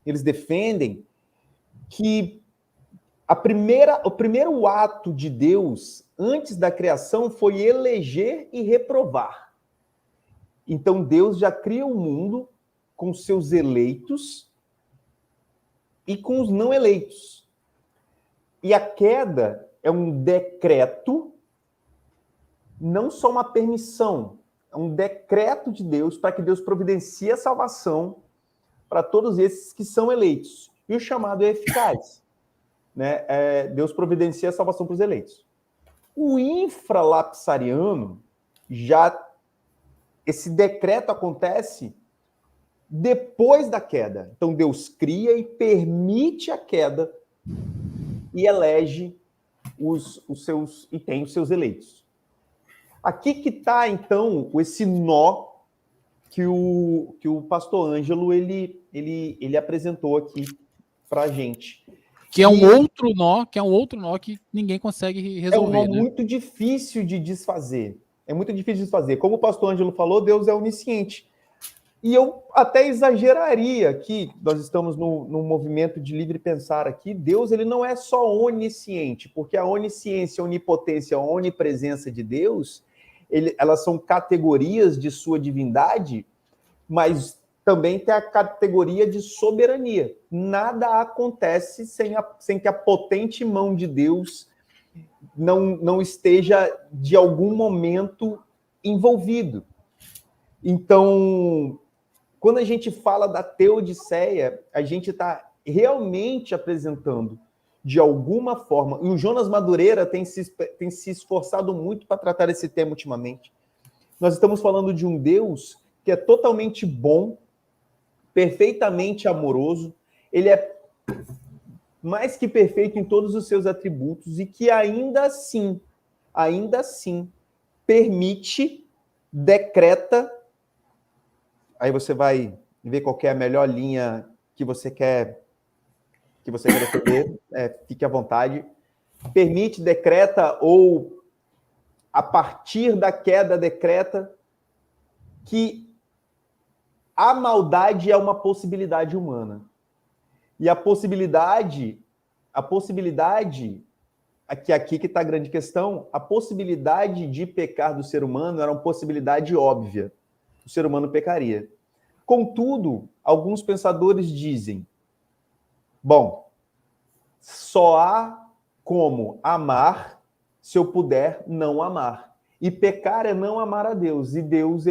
eles defendem que o primeiro ato de Deus, antes da criação, foi eleger e reprovar. Então, Deus já cria o mundo com seus eleitos e com os não eleitos. E a queda é um decreto, não só uma permissão, é um decreto de Deus para que Deus providencie a salvação para todos esses que são eleitos. E o chamado é eficaz. Né? Deus providencia a salvação para os eleitos. O infralapsariano, já esse decreto acontece depois da queda. Então Deus cria e permite a queda e elege os seus e tem os seus eleitos. Aqui que está, então, esse nó que o pastor Ângelo ele apresentou aqui para a gente. Que é um outro nó que ninguém consegue resolver. É um nó muito difícil de desfazer. É muito difícil de desfazer. Como o pastor Ângelo falou, Deus é onisciente. E eu até exageraria que nós estamos num movimento de livre pensar aqui. Deus, ele não é só onisciente, porque a onisciência, a onipotência, a onipresença de Deus, elas são categorias de sua divindade, mas também tem a categoria de soberania. Nada acontece sem que a potente mão de Deus não esteja, de algum momento, envolvido. Então, quando a gente fala da Teodiceia, a gente está realmente apresentando, de alguma forma, e o Jonas Madureira tem se esforçado muito para tratar esse tema ultimamente. Nós estamos falando de um Deus que é totalmente bom, perfeitamente amoroso, ele é mais que perfeito em todos os seus atributos e que ainda assim, permite, decreta, aí você vai ver qual é a melhor linha que você quer defender, fique à vontade, permite, decreta ou a partir da queda decreta que a maldade é uma possibilidade humana. E a possibilidade, aqui que está a grande questão, a possibilidade de pecar do ser humano era uma possibilidade óbvia. O ser humano pecaria. Contudo, alguns pensadores dizem, bom, só há como amar se eu puder não amar. E pecar é não amar a Deus. E Deus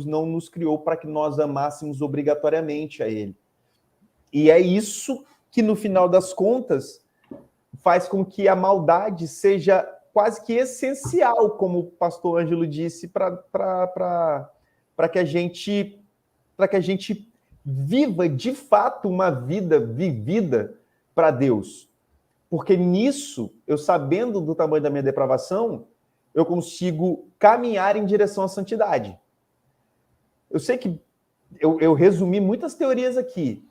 não nos criou para que nós amássemos obrigatoriamente a Ele. E é isso que, no final das contas, faz com que a maldade seja quase que essencial, como o pastor Ângelo disse, para que a gente viva, de fato, uma vida vivida para Deus. Porque nisso, eu sabendo do tamanho da minha depravação, eu consigo caminhar em direção à santidade. Eu sei que eu resumi muitas teorias aqui,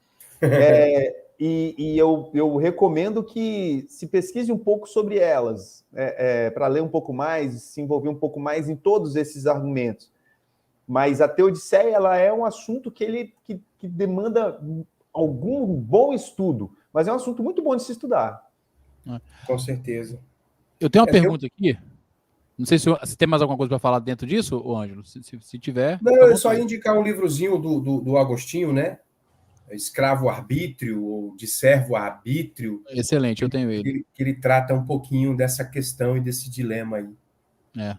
e eu recomendo que se pesquise um pouco sobre elas, para ler um pouco mais, se envolver um pouco mais em todos esses argumentos. Mas a Teodiceia, ela é um assunto que demanda algum bom estudo, mas é um assunto muito bom de se estudar. Com certeza. Eu tenho uma pergunta aqui. Não sei se tem mais alguma coisa para falar dentro disso, Ângelo. Se tiver... Não, eu só ia indicar um livrozinho do Agostinho, né? Escravo-arbítrio, ou de servo-arbítrio. Excelente, eu tenho ele. Que ele trata um pouquinho dessa questão e desse dilema aí.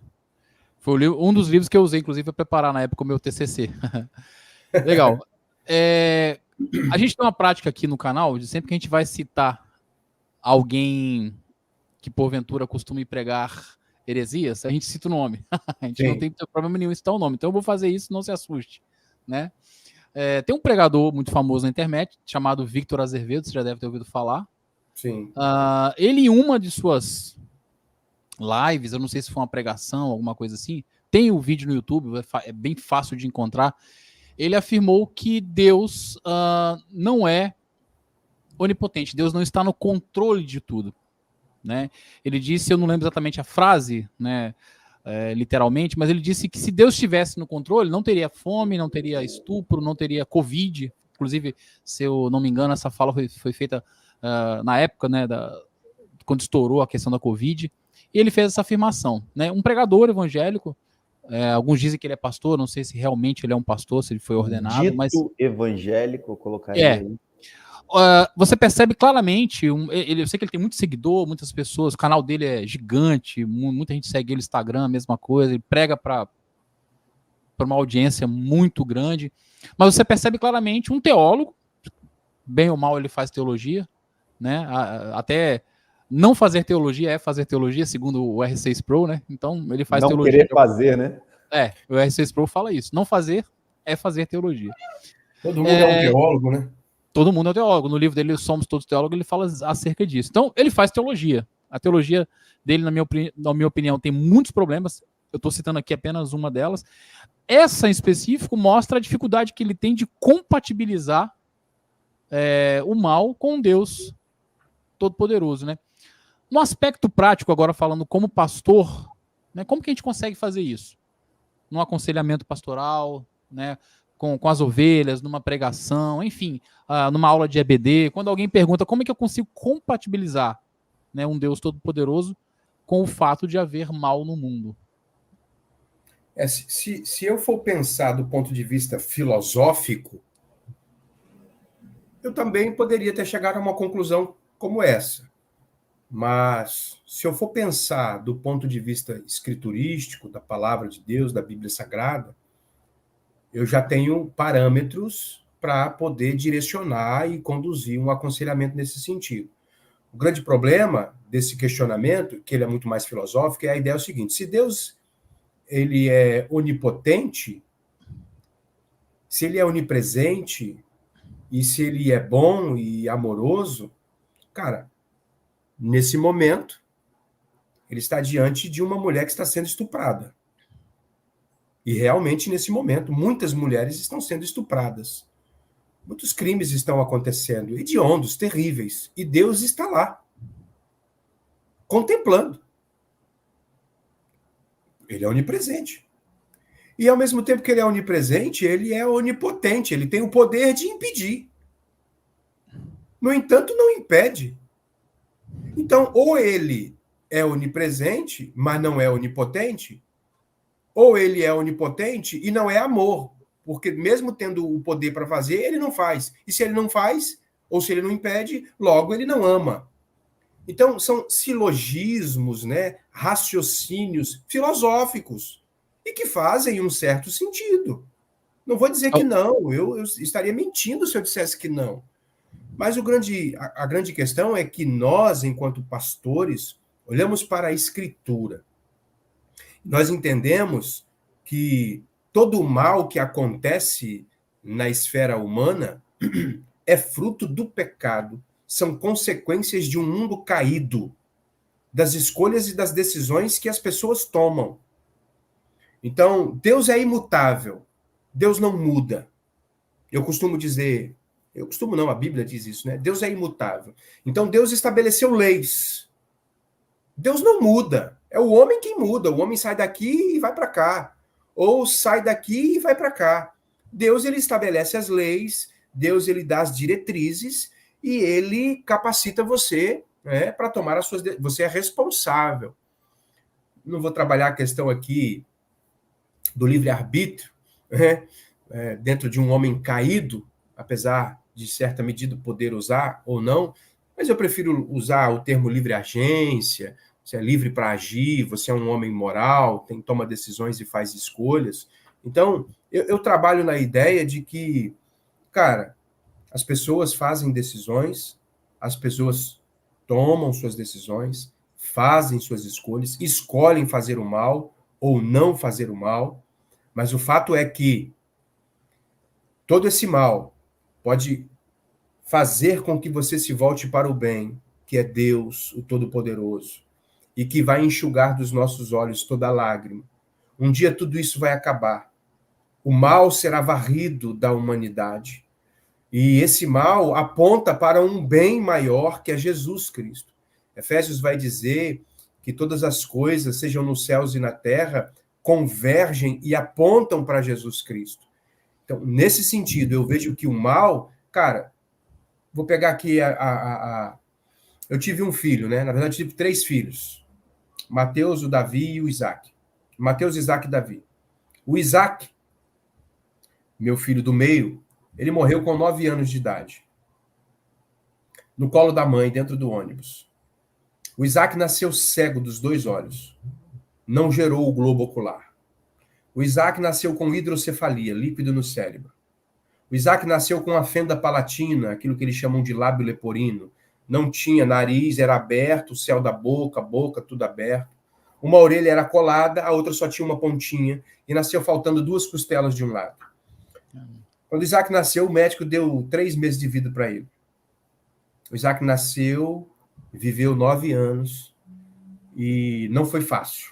Foi um dos livros que eu usei, inclusive, para preparar na época o meu TCC. Legal. A gente tem uma prática aqui no canal, de sempre que a gente vai citar alguém que, porventura, costuma pregar heresias, a gente cita o nome. A gente não tem problema nenhum em citar o nome. Então eu vou fazer isso, não se assuste, né? Tem um pregador muito famoso na internet, chamado Victor Azevedo, você já deve ter ouvido falar. Sim. Ele, em uma de suas lives, eu não sei se foi uma pregação, alguma coisa assim, tem o vídeo no YouTube, é bem fácil de encontrar, ele afirmou que Deus não é onipotente, Deus não está no controle de tudo, né? Ele disse, eu não lembro exatamente a frase, né, literalmente, mas ele disse que se Deus estivesse no controle, não teria fome, não teria estupro, não teria Covid. Inclusive, se eu não me engano, essa fala foi feita na época, né, quando estourou a questão da Covid, e ele fez essa afirmação, né? Um pregador evangélico, alguns dizem que ele é pastor, não sei se realmente ele é um pastor, se ele foi ordenado, Dito mas evangélico, eu colocaria aí. Você percebe claramente, eu sei que ele tem muito seguidor, muitas pessoas, o canal dele é gigante, muita gente segue ele no Instagram, a mesma coisa, ele prega para uma audiência muito grande, mas você percebe claramente um teólogo, bem ou mal ele faz teologia, né? Até não fazer teologia é fazer teologia, segundo o R6 Pro, né? Então ele faz teologia. Não querer fazer, né? O R6 Pro fala isso, não fazer é fazer teologia. Todo mundo é um teólogo, né? Todo mundo é teólogo. No livro dele, Somos Todos Teólogos, ele fala acerca disso. Então, ele faz teologia. A teologia dele, na minha opinião, tem muitos problemas. Eu estou citando aqui apenas uma delas. Essa, em específico, mostra a dificuldade que ele tem de compatibilizar o mal com Deus Todo-Poderoso, né? No aspecto prático, agora falando como pastor, né, como que a gente consegue fazer isso? Num aconselhamento pastoral, né, com as ovelhas, numa pregação, enfim, numa aula de EBD, quando alguém pergunta como é que eu consigo compatibilizar, né, um Deus Todo-Poderoso com o fato de haver mal no mundo. Se eu for pensar do ponto de vista filosófico, eu também poderia ter chegado a uma conclusão como essa. Mas, se eu for pensar do ponto de vista escriturístico, da palavra de Deus, da Bíblia Sagrada, eu já tenho parâmetros para poder direcionar e conduzir um aconselhamento nesse sentido. O grande problema desse questionamento, que ele é muito mais filosófico, é a ideia seguinte: se Deus ele é onipotente, se ele é onipresente, e se ele é bom e amoroso, cara, nesse momento, ele está diante de uma mulher que está sendo estuprada. E realmente, nesse momento, muitas mulheres estão sendo estupradas. Muitos crimes estão acontecendo, hediondos, terríveis. E Deus está lá, contemplando. Ele é onipresente. E, ao mesmo tempo que ele é onipresente, ele é onipotente. Ele tem o poder de impedir. No entanto, não impede. Então, ou ele é onipresente, mas não é onipotente, ou ele é onipotente e não é amor, porque mesmo tendo o poder para fazer, ele não faz. E se ele não faz, ou se ele não impede, logo ele não ama. Então, são silogismos, né, raciocínios filosóficos, e que fazem um certo sentido. Não vou dizer que não, eu estaria mentindo se eu dissesse que não. Mas a grande questão é que nós, enquanto pastores, olhamos para a Escritura. Nós entendemos que todo o mal que acontece na esfera humana é fruto do pecado, são consequências de um mundo caído, das escolhas e das decisões que as pessoas tomam. Então, Deus é imutável, Deus não muda. Eu costumo dizer, a Bíblia diz isso, né? Deus é imutável. Então, Deus estabeleceu leis. Deus não muda. É o homem que muda. O homem sai daqui e vai para cá. Ou sai daqui e vai para cá. Deus, ele estabelece as leis, Deus, ele dá as diretrizes e ele capacita você, né, para tomar as suas... Você é responsável. Não vou trabalhar a questão aqui do livre-arbítrio, né, dentro de um homem caído, apesar de certa medida poder usar ou não, mas eu prefiro usar o termo livre-agência. Você é livre para agir, você é um homem moral, toma decisões e faz escolhas. Então, eu trabalho na ideia de que, cara, as pessoas fazem decisões, as pessoas tomam suas decisões, fazem suas escolhas, escolhem fazer o mal ou não fazer o mal, mas o fato é que todo esse mal pode fazer com que você se volte para o bem, que é Deus, o Todo-Poderoso, e que vai enxugar dos nossos olhos toda lágrima. Um dia tudo isso vai acabar. O mal será varrido da humanidade. E esse mal aponta para um bem maior, que é Jesus Cristo. Efésios vai dizer que todas as coisas, sejam nos céus e na terra, convergem e apontam para Jesus Cristo. Então, nesse sentido, eu vejo que o mal... Cara, vou pegar aqui eu tive um filho, né? Na verdade, tive 3 filhos. Mateus, o Davi e o Isaac. Mateus, Isaac e Davi. O Isaac, meu filho do meio, ele morreu com 9 anos de idade. No colo da mãe, dentro do ônibus. O Isaac nasceu cego dos 2 olhos. Não gerou o globo ocular. O Isaac nasceu com hidrocefalia, líquido no cérebro. O Isaac nasceu com a fenda palatina, aquilo que eles chamam de lábio leporino. Não tinha nariz, era aberto, o céu da boca, tudo aberto. Uma orelha era colada, a outra só tinha uma pontinha, e nasceu faltando 2 costelas de um lado. Quando o Isaac nasceu, o médico deu 3 meses de vida para ele. O Isaac nasceu, viveu 9 anos, e não foi fácil.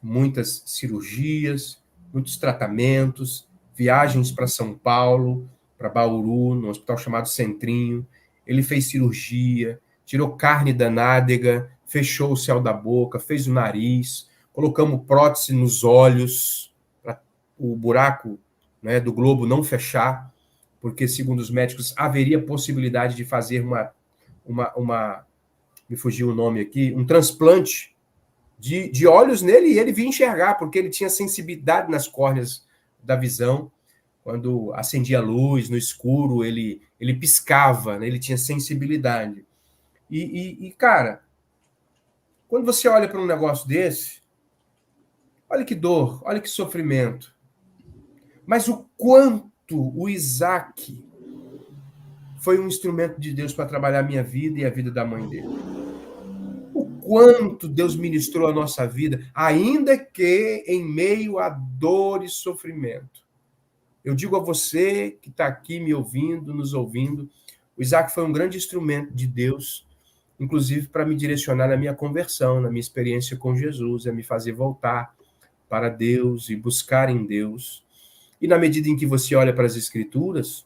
Muitas cirurgias, muitos tratamentos, viagens para São Paulo, para Bauru, num hospital chamado Centrinho. Ele fez cirurgia, tirou carne da nádega, fechou o céu da boca, fez o nariz, colocamos prótese nos olhos, para o buraco, né, do globo não fechar, porque, segundo os médicos, haveria possibilidade de fazer me fugiu o nome aqui, um transplante de olhos nele, e ele vinha enxergar, porque ele tinha sensibilidade nas córneas da visão. Quando acendia a luz no escuro, ele piscava, né? Ele tinha sensibilidade. Cara, quando você olha para um negócio desse, olha que dor, olha que sofrimento. Mas o quanto o Isaac foi um instrumento de Deus para trabalhar a minha vida e a vida da mãe dele. O quanto Deus ministrou a nossa vida, ainda que em meio a dor e sofrimento. Eu digo a você que está aqui me ouvindo, nos ouvindo, o Isaac foi um grande instrumento de Deus, inclusive para me direcionar na minha conversão, na minha experiência com Jesus, a me fazer voltar para Deus e buscar em Deus. E na medida em que você olha para as Escrituras,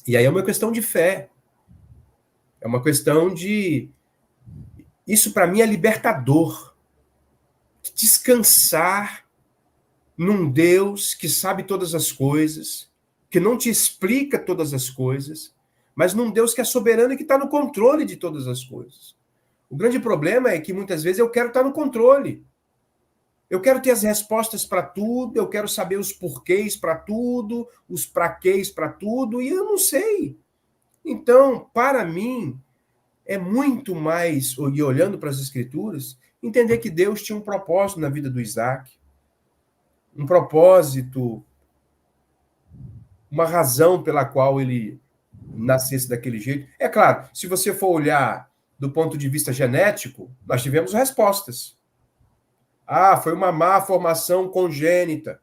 e aí é uma questão de fé, é uma questão de... Isso para mim é libertador. Descansar num Deus que sabe todas as coisas, que não te explica todas as coisas, mas num Deus que é soberano e que está no controle de todas as coisas. O grande problema é que muitas vezes eu quero estar no controle. Eu quero ter as respostas para tudo, eu quero saber os porquês para tudo, os praquês para tudo, e eu não sei. Então, para mim, é muito mais, e olhando para as Escrituras, entender que Deus tinha um propósito na vida do Isaac, um propósito, uma razão pela qual ele nascesse daquele jeito. É claro, se você for olhar do ponto de vista genético, nós tivemos respostas. Ah, foi uma má formação congênita.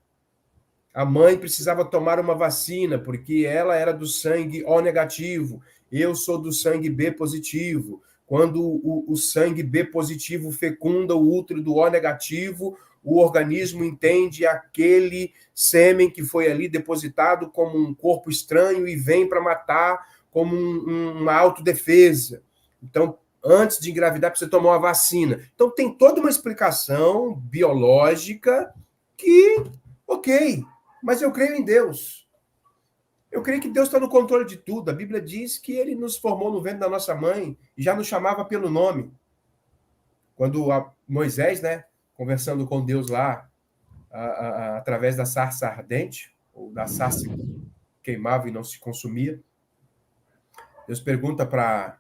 A mãe precisava tomar uma vacina, porque ela era do sangue O negativo, eu sou do sangue B positivo. Quando o sangue B positivo fecunda o útero do O negativo, o organismo entende aquele sêmen que foi ali depositado como um corpo estranho e vem para matar como uma autodefesa. Então, antes de engravidar, precisa tomar uma vacina. Então, tem toda uma explicação biológica que, ok, mas eu creio em Deus. Eu creio que Deus está no controle de tudo. A Bíblia diz que ele nos formou no ventre da nossa mãe e já nos chamava pelo nome. Quando Moisés, né, conversando com Deus lá, através da sarça ardente, ou da sarça que queimava e não se consumia, Deus pergunta para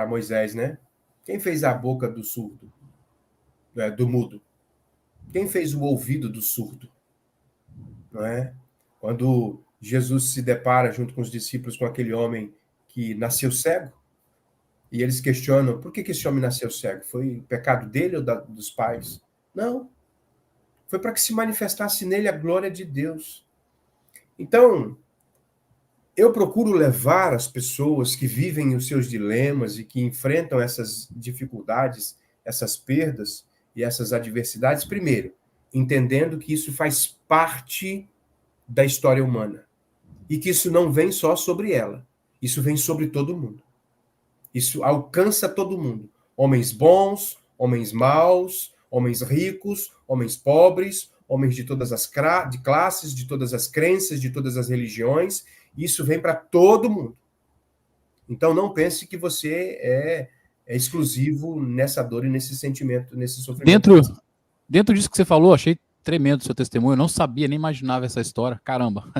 Moisés, né? Quem fez a boca do surdo? Do mudo? Quem fez o ouvido do surdo? Não é? Quando Jesus se depara junto com os discípulos com aquele homem que nasceu cego, e eles questionam, por que esse homem nasceu cego? Foi pecado dele ou dos pais? Não. Foi para que se manifestasse nele a glória de Deus. Então, eu procuro levar as pessoas que vivem os seus dilemas e que enfrentam essas dificuldades, essas perdas e essas adversidades, primeiro, entendendo que isso faz parte da história humana e que isso não vem só sobre ela, isso vem sobre todo mundo. Isso alcança todo mundo. Homens bons, homens maus, homens ricos, homens pobres, homens de todas as classes, de todas as crenças, de todas as religiões. Isso vem para todo mundo. Então, não pense que você é exclusivo nessa dor e nesse sentimento, nesse sofrimento. Dentro disso que você falou, achei tremendo o seu testemunho. Eu não sabia, nem imaginava essa história. Caramba.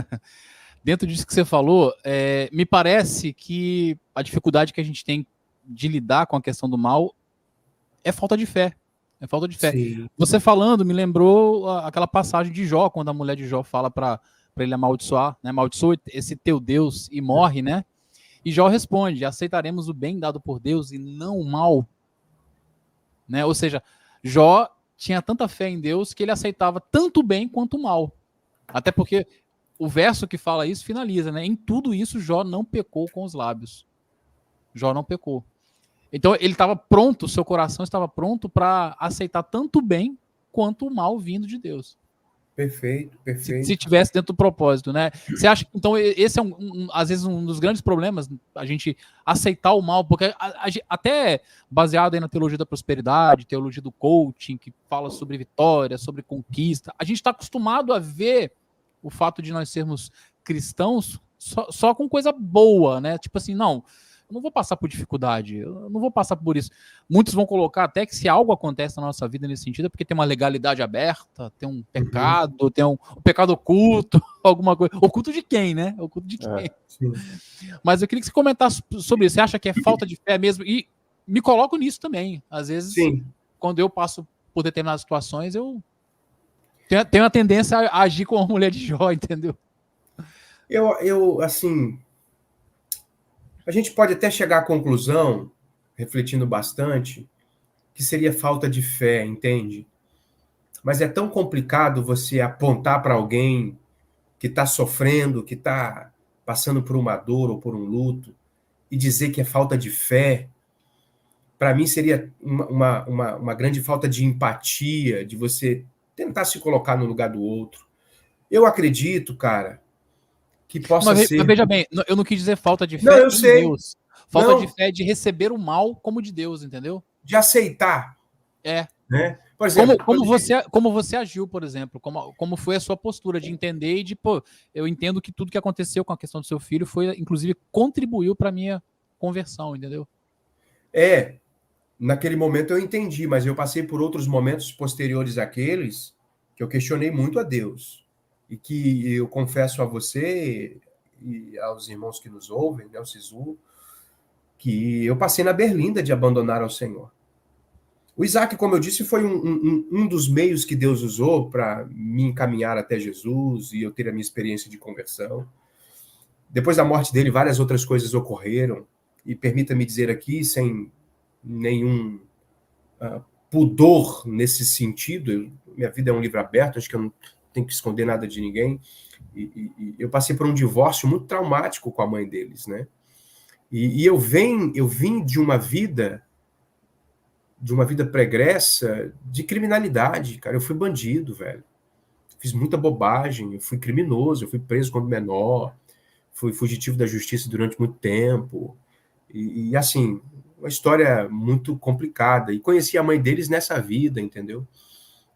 Dentro disso que você falou, me parece que a dificuldade que a gente tem de lidar com a questão do mal é falta de fé. É falta de fé. Sim. Você falando me lembrou aquela passagem de Jó, quando a mulher de Jó fala para ele amaldiçoar, né? Amaldiçoa esse teu Deus e morre, né? E Jó responde, aceitaremos o bem dado por Deus e não o mal. Né? Ou seja, Jó tinha tanta fé em Deus que ele aceitava tanto o bem quanto o mal. Até porque o verso que fala isso finaliza, né? Em tudo isso, Jó não pecou com os lábios. Jó não pecou. Então, ele estava pronto, o seu coração estava pronto para aceitar tanto o bem quanto o mal vindo de Deus. Perfeito, perfeito. Se tivesse dentro do propósito, né? Você acha que, então, esse é, às vezes, um dos grandes problemas, a gente aceitar o mal, porque até baseado aí na teologia da prosperidade, teologia do coaching, que fala sobre vitória, sobre conquista, a gente está acostumado a ver o fato de nós sermos cristãos só com coisa boa, né? Tipo assim, não, eu não vou passar por dificuldade, eu não vou passar por isso. Muitos vão colocar até que se algo acontece na nossa vida nesse sentido é porque tem uma legalidade aberta, tem um pecado, tem um pecado oculto, alguma coisa. Oculto de quem, né? Oculto de quem. Mas eu queria que você comentasse sobre isso. Você acha que é falta de fé mesmo? E me coloco nisso também. Às vezes, quando eu passo por determinadas situações, eu tenho a tendência a agir como a mulher de Jó, entendeu? Eu assim... A gente pode até chegar à conclusão, refletindo bastante, que seria falta de fé, entende? Mas é tão complicado você apontar para alguém que está sofrendo, que está passando por uma dor ou por um luto, e dizer que é falta de fé. Para mim seria uma grande falta de empatia, de você tentar se colocar no lugar do outro. Eu acredito, cara, que possa ser... Mas veja bem, eu não quis dizer falta de fé não, eu sei. Deus. Falta de fé de receber o mal como de Deus, entendeu? De aceitar. Né? Por exemplo, como você agiu, por exemplo, como foi a sua postura de entender e de, pô, eu entendo que tudo que aconteceu com a questão do seu filho foi, inclusive, contribuiu para minha conversão, entendeu? Naquele momento eu entendi, mas eu passei por outros momentos posteriores àqueles que eu questionei muito a Deus. E que eu confesso a você e aos irmãos que nos ouvem, né, o Sisu, que eu passei na berlinda de abandonar ao Senhor. O Isaac, como eu disse, foi um dos meios que Deus usou para me encaminhar até Jesus e eu ter a minha experiência de conversão. Depois da morte dele, várias outras coisas ocorreram. E permita-me dizer aqui, sem nenhum pudor nesse sentido, minha vida é um livro aberto, acho que eu não tenho que esconder nada de ninguém, e eu passei por um divórcio muito traumático com a mãe deles, né? E eu vim de uma vida pregressa de criminalidade, cara. Eu fui bandido, velho. Fiz muita bobagem, eu fui criminoso, eu fui preso quando menor, fui fugitivo da justiça durante muito tempo, e assim, uma história muito complicada, e conheci a mãe deles nessa vida, entendeu?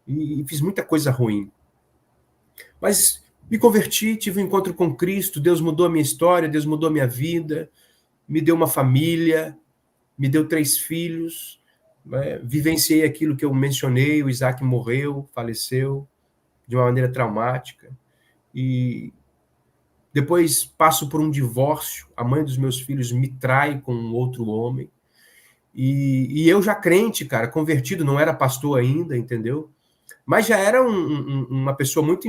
E fiz muita coisa ruim. Mas me converti, tive um encontro com Cristo, Deus mudou a minha história, Deus mudou a minha vida, me deu uma família, me deu 3 filhos, né? Vivenciei aquilo que eu mencionei, o Isaac morreu, faleceu, de uma maneira traumática, e depois passo por um divórcio, a mãe dos meus filhos me trai com um outro homem, e eu já crente, cara, convertido, não era pastor ainda, entendeu? Mas já era uma pessoa muito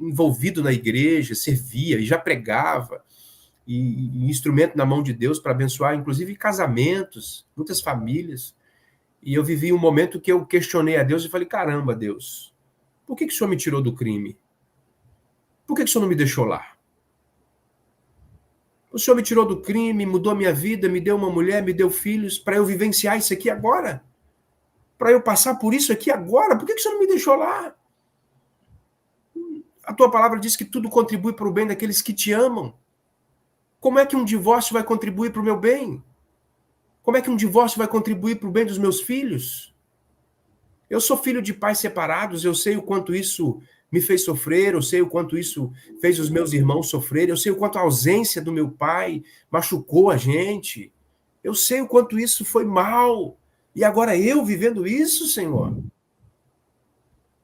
envolvido na igreja, servia e já pregava, e instrumento na mão de Deus para abençoar, inclusive, casamentos, muitas famílias. E eu vivi um momento que eu questionei a Deus e falei, caramba, Deus, por que o Senhor me tirou do crime? Por que o Senhor não me deixou lá? O Senhor me tirou do crime, mudou a minha vida, me deu uma mulher, me deu filhos, para eu vivenciar isso aqui agora? Para eu passar por isso aqui agora? Por que o Senhor não me deixou lá? A tua palavra diz que tudo contribui para o bem daqueles que te amam. Como é que um divórcio vai contribuir para o meu bem? Como é que um divórcio vai contribuir para o bem dos meus filhos? Eu sou filho de pais separados, eu sei o quanto isso me fez sofrer, eu sei o quanto isso fez os meus irmãos sofrerem, eu sei o quanto a ausência do meu pai machucou a gente, eu sei o quanto isso foi mal, e agora eu vivendo isso, Senhor.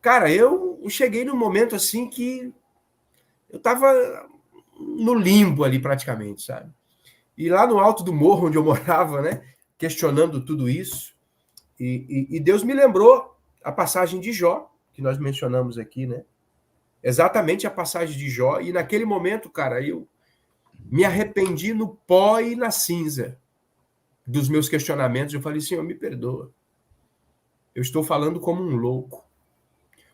Cara, eu cheguei num momento assim que eu estava no limbo ali praticamente, sabe? E lá no alto do morro onde eu morava, né, questionando tudo isso, e Deus me lembrou a passagem de Jó, que nós mencionamos aqui, né? Exatamente a passagem de Jó, e naquele momento, cara, eu me arrependi no pó e na cinza dos meus questionamentos. Eu falei, Senhor, me perdoa. Eu estou falando como um louco.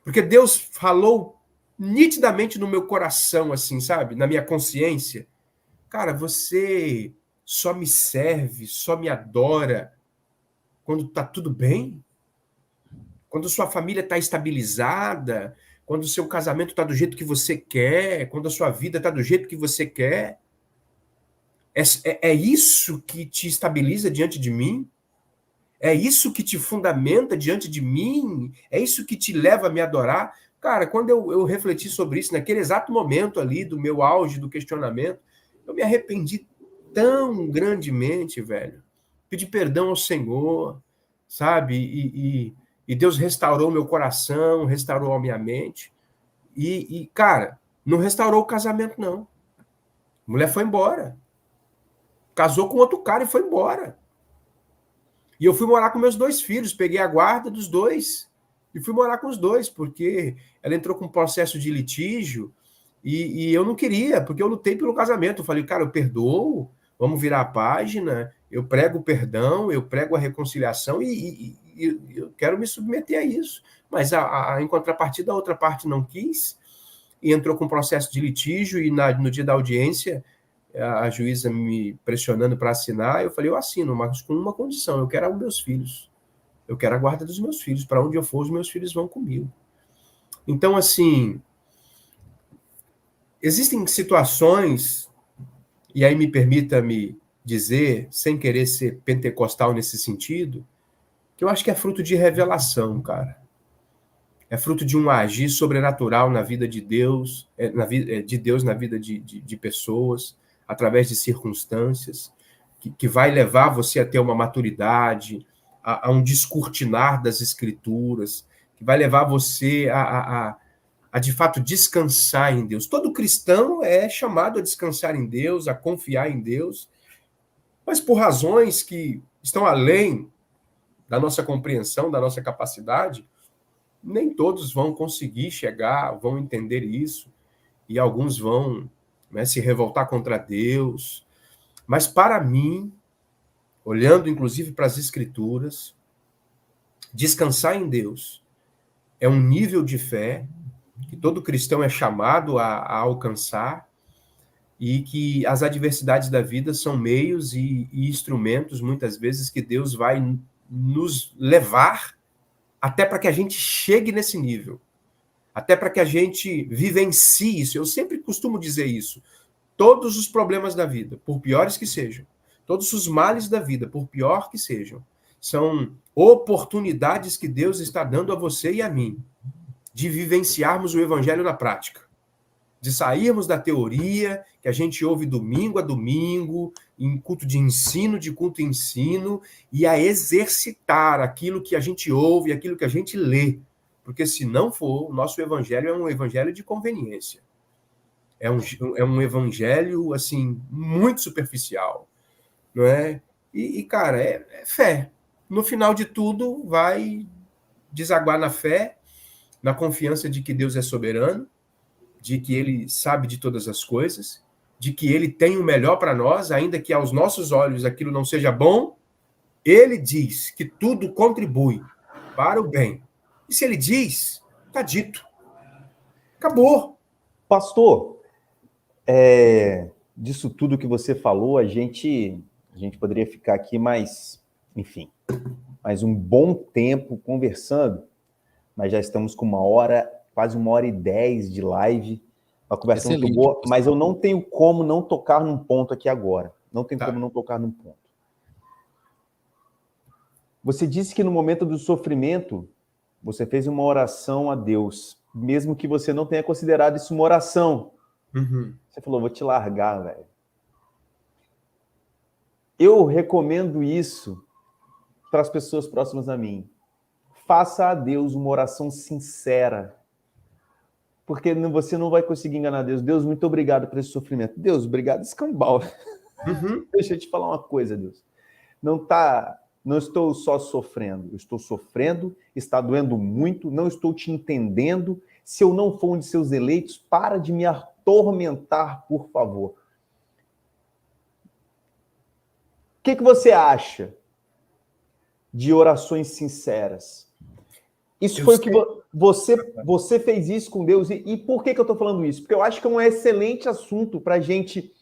Porque Deus falou nitidamente no meu coração, assim, sabe? Na minha consciência. Cara, você só me serve, só me adora quando tá tudo bem? Quando sua família está estabilizada, quando o seu casamento está do jeito que você quer, quando a sua vida está do jeito que você quer, é isso que te estabiliza diante de mim? É isso que te fundamenta diante de mim? É isso que te leva a me adorar? Cara, quando eu refleti sobre isso, naquele exato momento ali do meu auge do questionamento, eu me arrependi tão grandemente, velho. Pedi perdão ao Senhor, sabe? E Deus restaurou meu coração, restaurou a minha mente. Cara, não restaurou o casamento, não. A mulher foi embora. Casou com outro cara e foi embora. E eu fui morar com meus 2 filhos, peguei a guarda dos 2 e fui morar com os 2, porque ela entrou com um processo de litígio e eu não queria, porque eu lutei pelo casamento. Eu falei, cara, eu perdoo, vamos virar a página, eu prego o perdão, eu prego a reconciliação e eu quero me submeter a isso. Mas em contrapartida, a outra parte não quis e entrou com um processo de litígio e no dia da audiência, a juíza me pressionando para assinar, eu falei, eu assino, mas com uma condição, eu quero os meus filhos. Eu quero a guarda dos meus filhos. Para onde eu for, os meus filhos vão comigo. Então, assim, existem situações, e aí me permita-me dizer, sem querer ser pentecostal nesse sentido, que eu acho que é fruto de revelação, cara. É fruto de um agir sobrenatural na vida de Deus, de Deus na vida de pessoas, através de circunstâncias, que vai levar você a ter uma maturidade, a um descortinar das Escrituras, que vai levar você a de fato descansar em Deus. Todo cristão é chamado a descansar em Deus, a confiar em Deus, mas por razões que estão além da nossa compreensão, da nossa capacidade, nem todos vão conseguir chegar, vão entender isso, e alguns vão, né, se revoltar contra Deus. Mas para mim, olhando inclusive para as Escrituras, descansar em Deus é um nível de fé que todo cristão é chamado a alcançar, e que as adversidades da vida são meios e instrumentos, muitas vezes, que Deus vai nos levar até para que a gente chegue nesse nível, até para que a gente vivencie isso. Eu sempre costumo dizer isso. Todos os problemas da vida, por piores que sejam, todos os males da vida, por pior que sejam, são oportunidades que Deus está dando a você e a mim de vivenciarmos o evangelho na prática, de sairmos da teoria que a gente ouve domingo a domingo, em culto de culto e ensino, e a exercitar aquilo que a gente ouve, aquilo que a gente lê. Porque se não for, o nosso evangelho é um evangelho de conveniência. É um evangelho, assim, muito superficial, não é? Cara, é fé. No final de tudo, vai desaguar na fé, na confiança de que Deus é soberano, de que Ele sabe de todas as coisas, de que Ele tem o melhor para nós, ainda que aos nossos olhos aquilo não seja bom. Ele diz que tudo contribui para o bem. E se Ele diz, está dito. Acabou. Pastor, disso tudo que você falou, a gente poderia ficar aqui mais um bom tempo conversando, mas já estamos com quase 1h10 de live, uma conversa muito boa, mas eu não tenho como não tocar num ponto aqui agora. Não tem como não tocar num ponto. Você disse que no momento do sofrimento, você fez uma oração a Deus, mesmo que você não tenha considerado isso uma oração. Uhum. Você falou, vou te largar, velho. Eu recomendo isso para as pessoas próximas a mim. Faça a Deus uma oração sincera, porque você não vai conseguir enganar Deus. Deus, muito obrigado por esse sofrimento. Deus, obrigado, escambau. Uhum. Deixa eu te falar uma coisa, Deus. Não estou só sofrendo, eu estou sofrendo, está doendo muito, não estou te entendendo. Se eu não for um de seus eleitos, para de me atormentar, por favor. O que você acha de orações sinceras? Isso foi o que você fez isso com Deus. E por que eu estou falando isso? Porque eu acho que é um excelente assunto para a gente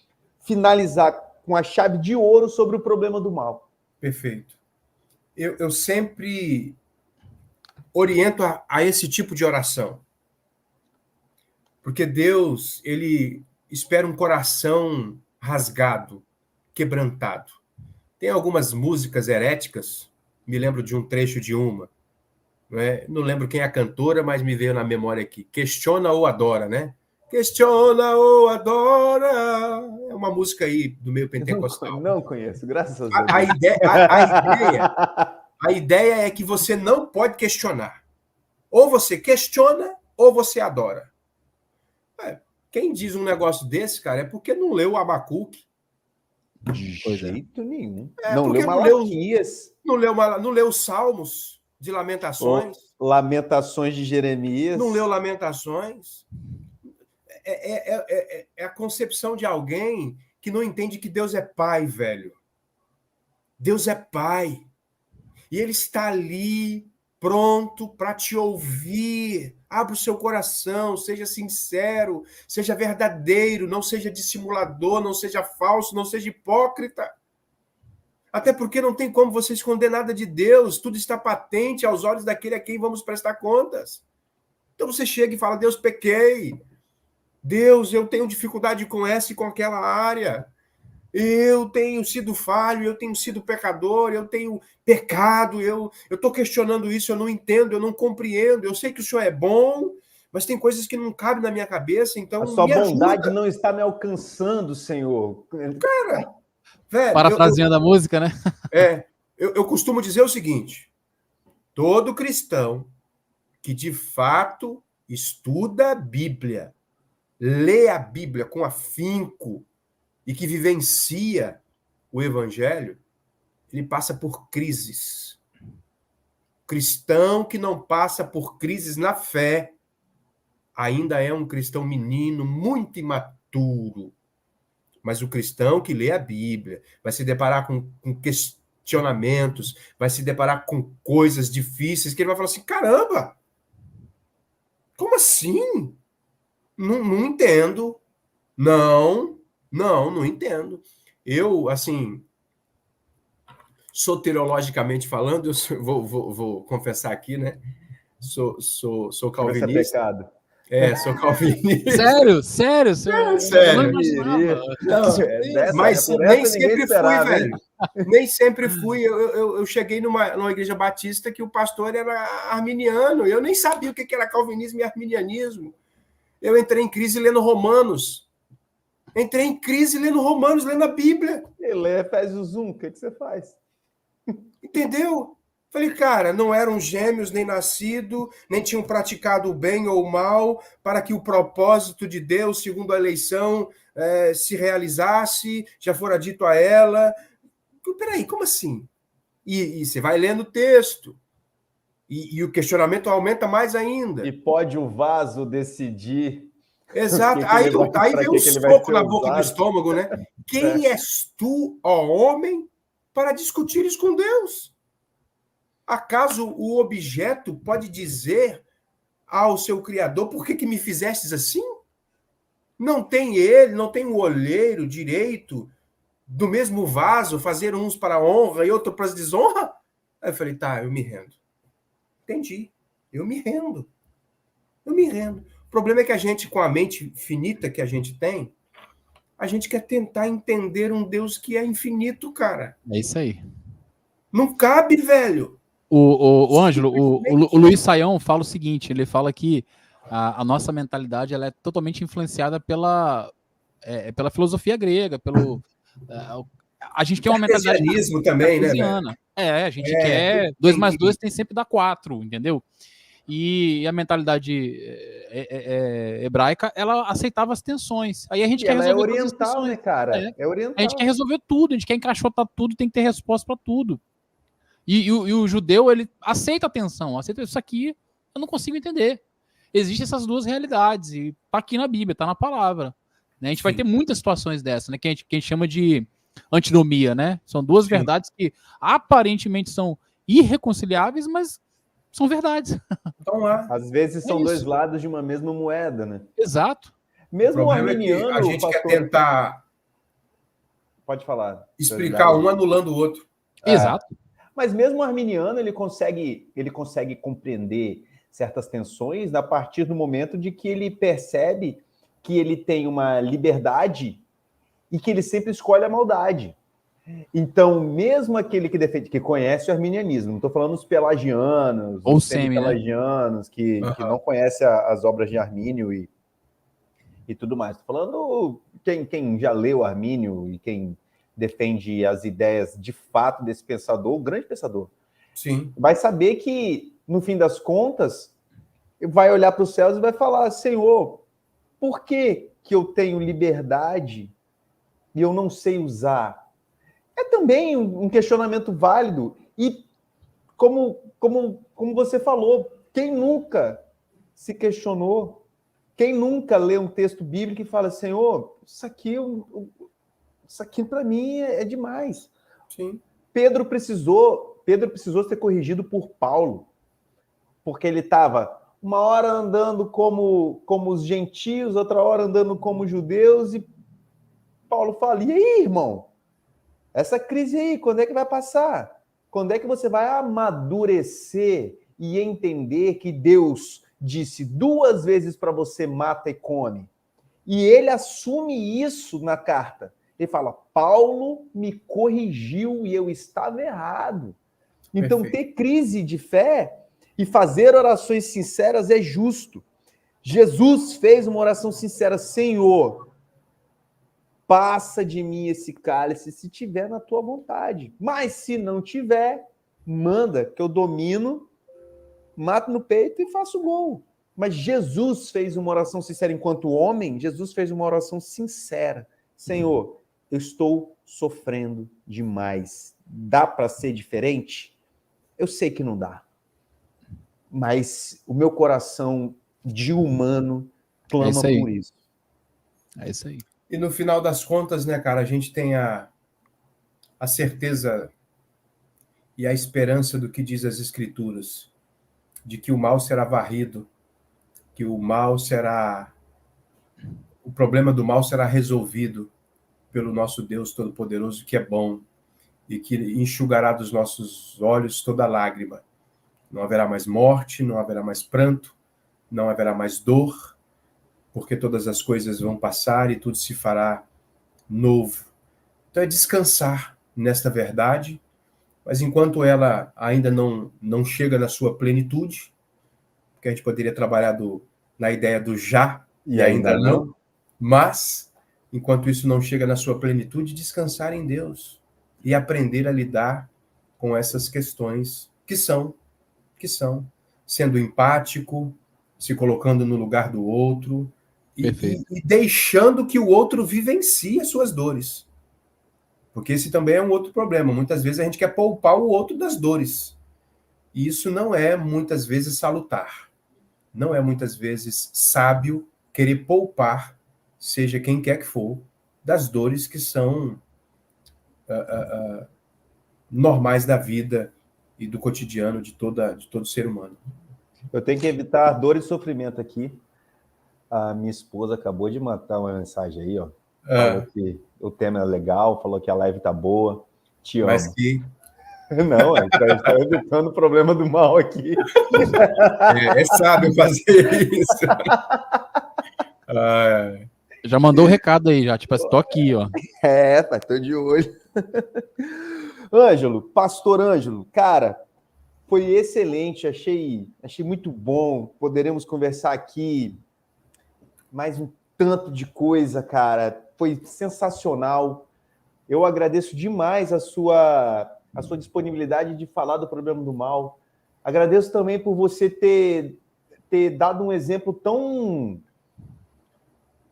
finalizar com a chave de ouro sobre o problema do mal. Perfeito. Eu sempre oriento a esse tipo de oração. Porque Deus, ele espera um coração rasgado, quebrantado. Tem algumas músicas heréticas, me lembro de um trecho de uma, não lembro quem é a cantora, mas me veio na memória aqui. Questiona ou adora, né? Questiona ou adora. É uma música aí do meio pentecostal. Não conheço, graças a Deus. A ideia é que você não pode questionar. Ou você questiona, ou você adora. Quem diz um negócio desse, cara, é porque não leu o Abacuque. De jeito nenhum. Não leu Malaquias. Não leu os Salmos de Lamentações. Lamentações de Jeremias. Não leu Lamentações. É a concepção de alguém que não entende que Deus é pai, velho. Deus é pai. E ele está ali, pronto para te ouvir. Abra o seu coração, seja sincero, seja verdadeiro, não seja dissimulador, não seja falso, não seja hipócrita. Até porque não tem como você esconder nada de Deus, tudo está patente aos olhos daquele a quem vamos prestar contas. Então você chega e fala, Deus, pequei. Deus, eu tenho dificuldade com essa e com aquela área. Eu tenho sido falho, eu tenho sido pecador, eu tenho pecado, eu estou questionando isso, eu não entendo, eu não compreendo. Eu sei que o Senhor é bom, mas tem coisas que não cabem na minha cabeça, então a sua bondade não está me alcançando, Senhor. Cara, velho... Parafraseando a música, né? Eu costumo dizer o seguinte, todo cristão que de fato estuda a Bíblia, lê a Bíblia com afinco e que vivencia o Evangelho, ele passa por crises. Cristão que não passa por crises na fé ainda é um cristão menino, muito imaturo. Mas o cristão que lê a Bíblia vai se deparar com questionamentos, vai se deparar com coisas difíceis, que ele vai falar assim, caramba, como assim? Não entendo. Não entendo. Eu, assim, soteriologicamente falando, eu vou confessar aqui, né? Sou calvinista. Isso é pecado. Sou calvinista. Sério? Sério. Não, mas nem sempre fui, velho. Nem sempre fui. Eu cheguei numa igreja batista que o pastor era arminiano. Eu nem sabia o que era calvinismo e arminianismo. Eu entrei em crise lendo Romanos. Lendo a Bíblia. E lê Efésios 1, o que você faz? Entendeu? Falei, cara, não eram gêmeos nem nascido, nem tinham praticado o bem ou o mal, para que o propósito de Deus, segundo a eleição, se realizasse, já fora dito a ela. Peraí, como assim? E você vai lendo o texto. E o questionamento aumenta mais ainda. E pode o vaso decidir... Exato. Aí vem um soco na boca do estômago, né? Quem és tu, ó homem, para discutires com Deus? Acaso o objeto pode dizer ao seu Criador, por que me fizestes assim? Não tem ele, não tem o olheiro direito do mesmo vaso fazer uns para a honra e outro para a desonra? Aí eu falei, tá, eu me rendo. Entendi. Eu me rendo. O problema é que a gente, com a mente finita que a gente tem, a gente quer tentar entender um Deus que é infinito, cara. É isso aí. Não cabe, velho. O Ângelo, o Luiz Saião fala o seguinte, ele fala que a nossa mentalidade ela é totalmente influenciada pela filosofia grega, a gente tem uma mentalidade também, né? A gente quer 2 mais 2 tem sempre dá 4, entendeu? E a mentalidade hebraica, ela aceitava as tensões. Aí a gente quer resolver todas as tensões, né, cara? É oriental. A gente quer resolver tudo, a gente quer encaixotar tudo, tem que ter resposta para tudo. E o judeu, ele aceita a tensão, aceita isso aqui, eu não consigo entender. Existem essas duas realidades, e tá aqui na Bíblia, tá na palavra. Né? A gente vai ter muitas situações dessas, né? Que a gente chama de antinomia, né? São duas verdades que aparentemente são irreconciliáveis, mas são verdades. Então, lá. Às vezes são dois lados de uma mesma moeda, né? Exato. Mesmo o arminiano... a gente quer tentar... Pode falar. Explicar um anulando o outro. Exato. Mas mesmo o arminiano, ele consegue compreender certas tensões a partir do momento de que ele percebe que ele tem uma liberdade e que ele sempre escolhe a maldade. Então, mesmo aquele que defende, que conhece o arminianismo, não estou falando os pelagianos, ou os semi-pelagianos, né? que não conhecem as obras de Armínio e tudo mais. Estou falando quem já leu Armínio e quem defende as ideias de fato desse pensador, o grande pensador. Sim. Vai saber que, no fim das contas, vai olhar para os céus e vai falar: Senhor, por que eu tenho liberdade e eu não sei usar? É também um questionamento válido. E, como você falou, quem nunca se questionou? Quem nunca lê um texto bíblico e fala: Senhor, isso aqui para mim é demais. Sim. Pedro precisou ser corrigido por Paulo, porque ele estava uma hora andando como os gentios, outra hora andando como os judeus, e Paulo fala: e aí, irmão? Essa crise aí, quando é que vai passar? Quando é que você vai amadurecer e entender que Deus disse 2 vezes para você: mata e come? E ele assume isso na carta. Ele fala: Paulo me corrigiu e eu estava errado. Então, ter crise de fé e fazer orações sinceras é justo. Jesus fez uma oração sincera: Senhor, passa de mim esse cálice se tiver na tua vontade. Mas se não tiver, manda, que eu domino, mato no peito e faço gol. Mas Jesus fez uma oração sincera enquanto homem, Jesus fez uma oração sincera. Senhor, eu estou sofrendo demais. Dá para ser diferente? Eu sei que não dá. Mas o meu coração de humano clama por isso. É isso aí. E no final das contas, né, cara, a gente tem a certeza e a esperança do que diz as Escrituras, de que o mal será varrido, que o problema do mal será resolvido pelo nosso Deus Todo-Poderoso, que é bom, e que enxugará dos nossos olhos toda lágrima. Não haverá mais morte, não haverá mais pranto, não haverá mais dor, porque todas as coisas vão passar e tudo se fará novo. Então é descansar nesta verdade, mas enquanto ela ainda não chega na sua plenitude, porque a gente poderia trabalhar na ideia do já e ainda não, mas enquanto isso não chega na sua plenitude, descansar em Deus e aprender a lidar com essas questões que são sendo empático, se colocando no lugar do outro e deixando que o outro vivencie as suas dores. Porque esse também é um outro problema. Muitas vezes a gente quer poupar o outro das dores. E isso não é, muitas vezes, salutar. Não é, muitas vezes, sábio querer poupar, seja quem quer que for, das dores que são normais da vida e do cotidiano de todo ser humano. Eu tenho que evitar dor e sofrimento aqui. A minha esposa acabou de mandar uma mensagem aí, ó. Falou que o tema é legal, falou que a live tá boa. Te amo. Mas que... Não, a gente está evitando o problema do mal aqui. É sábio fazer isso. Já mandou o recado aí, já. Tipo, estou aqui, ó. Tá, tô de olho. Ângelo, pastor Ângelo, cara, foi excelente, achei muito bom. Poderemos conversar aqui mais um tanto de coisa, cara. Foi sensacional. Eu agradeço demais a sua disponibilidade de falar do problema do mal. Agradeço também por você ter dado um exemplo tão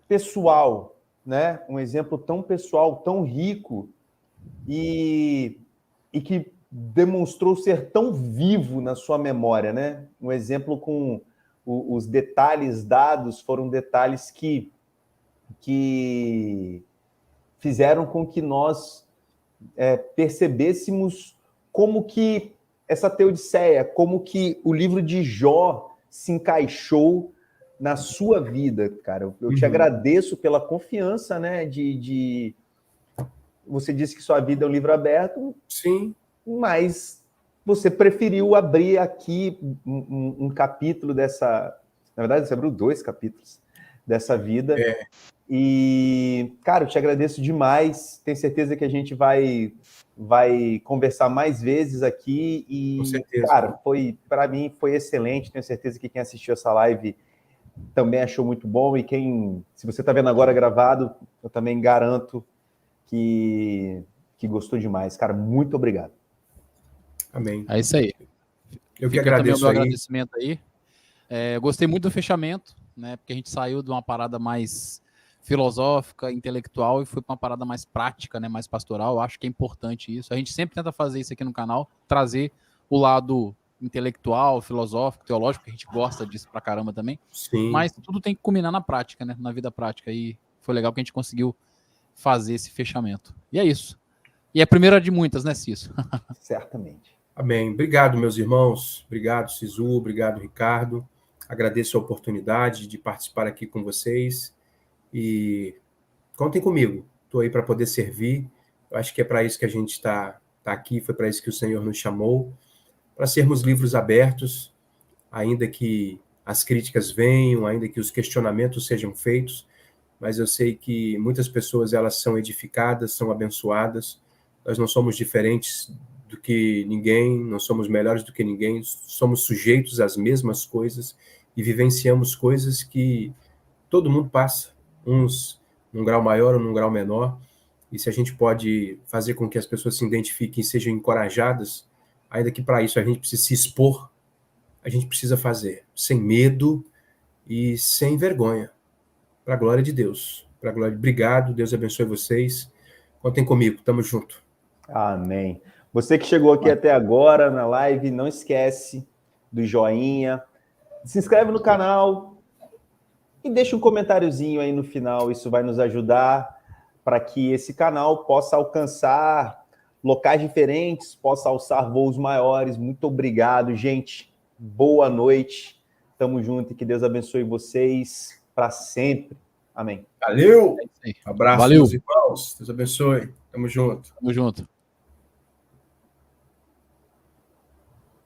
pessoal, né? Um exemplo tão pessoal, tão rico e que demonstrou ser tão vivo na sua memória, né? Um exemplo com os detalhes dados foram detalhes que fizeram com que nós percebêssemos como que essa teodiceia, como que o livro de Jó se encaixou na sua vida, cara. Eu te agradeço pela confiança, né? Você disse que sua vida é um livro aberto. Sim. Mas você preferiu abrir aqui um capítulo dessa... Na verdade, você abriu 2 capítulos dessa vida. E, cara, eu te agradeço demais. Tenho certeza que a gente vai conversar mais vezes aqui. E, com certeza, cara, para mim foi excelente. Tenho certeza que quem assistiu essa live também achou muito bom. E se você está vendo agora gravado, eu também garanto que gostou demais. Cara, muito obrigado. Amém. É isso aí. Eu que Fica agradeço também o meu aí. agradecimento aí. Gostei muito do fechamento, né? Porque a gente saiu de uma parada mais filosófica, intelectual e foi para uma parada mais prática, né? Mais pastoral. Eu acho que é importante isso. A gente sempre tenta fazer isso aqui no canal, trazer o lado intelectual, filosófico, teológico, que a gente gosta disso pra caramba também. Sim. Mas tudo tem que culminar na prática, né? Na vida prática. E foi legal que a gente conseguiu fazer esse fechamento. E é isso. E é a primeira de muitas, né, Cício? Certamente. Amém. Obrigado, meus irmãos. Obrigado, Sisu. Obrigado, Ricardo. Agradeço a oportunidade de participar aqui com vocês. E contem comigo. Estou aí para poder servir. Eu acho que é para isso que a gente está aqui. Foi para isso que o Senhor nos chamou. Para sermos livros abertos, ainda que as críticas venham, ainda que os questionamentos sejam feitos. Mas eu sei que muitas pessoas elas são edificadas, são abençoadas. Nós não somos diferentes do que ninguém, não somos melhores do que ninguém, somos sujeitos às mesmas coisas e vivenciamos coisas que todo mundo passa, uns num grau maior ou num grau menor, e se a gente pode fazer com que as pessoas se identifiquem e sejam encorajadas, ainda que para isso a gente precisa se expor, a gente precisa fazer, sem medo e sem vergonha, para a glória de Deus. Para a glória. Obrigado, Deus abençoe vocês. Contem comigo, tamo junto. Amém. Você que chegou aqui até agora na live, não esquece do joinha, se inscreve no canal e deixa um comentáriozinho aí no final, isso vai nos ajudar para que esse canal possa alcançar locais diferentes, possa alçar voos maiores. Muito obrigado, gente. Boa noite. Tamo junto e que Deus abençoe vocês para sempre. Amém. Valeu! É isso aí. Abraço, Valeu. meus irmãos. Deus abençoe. Tamo junto. Tamo junto.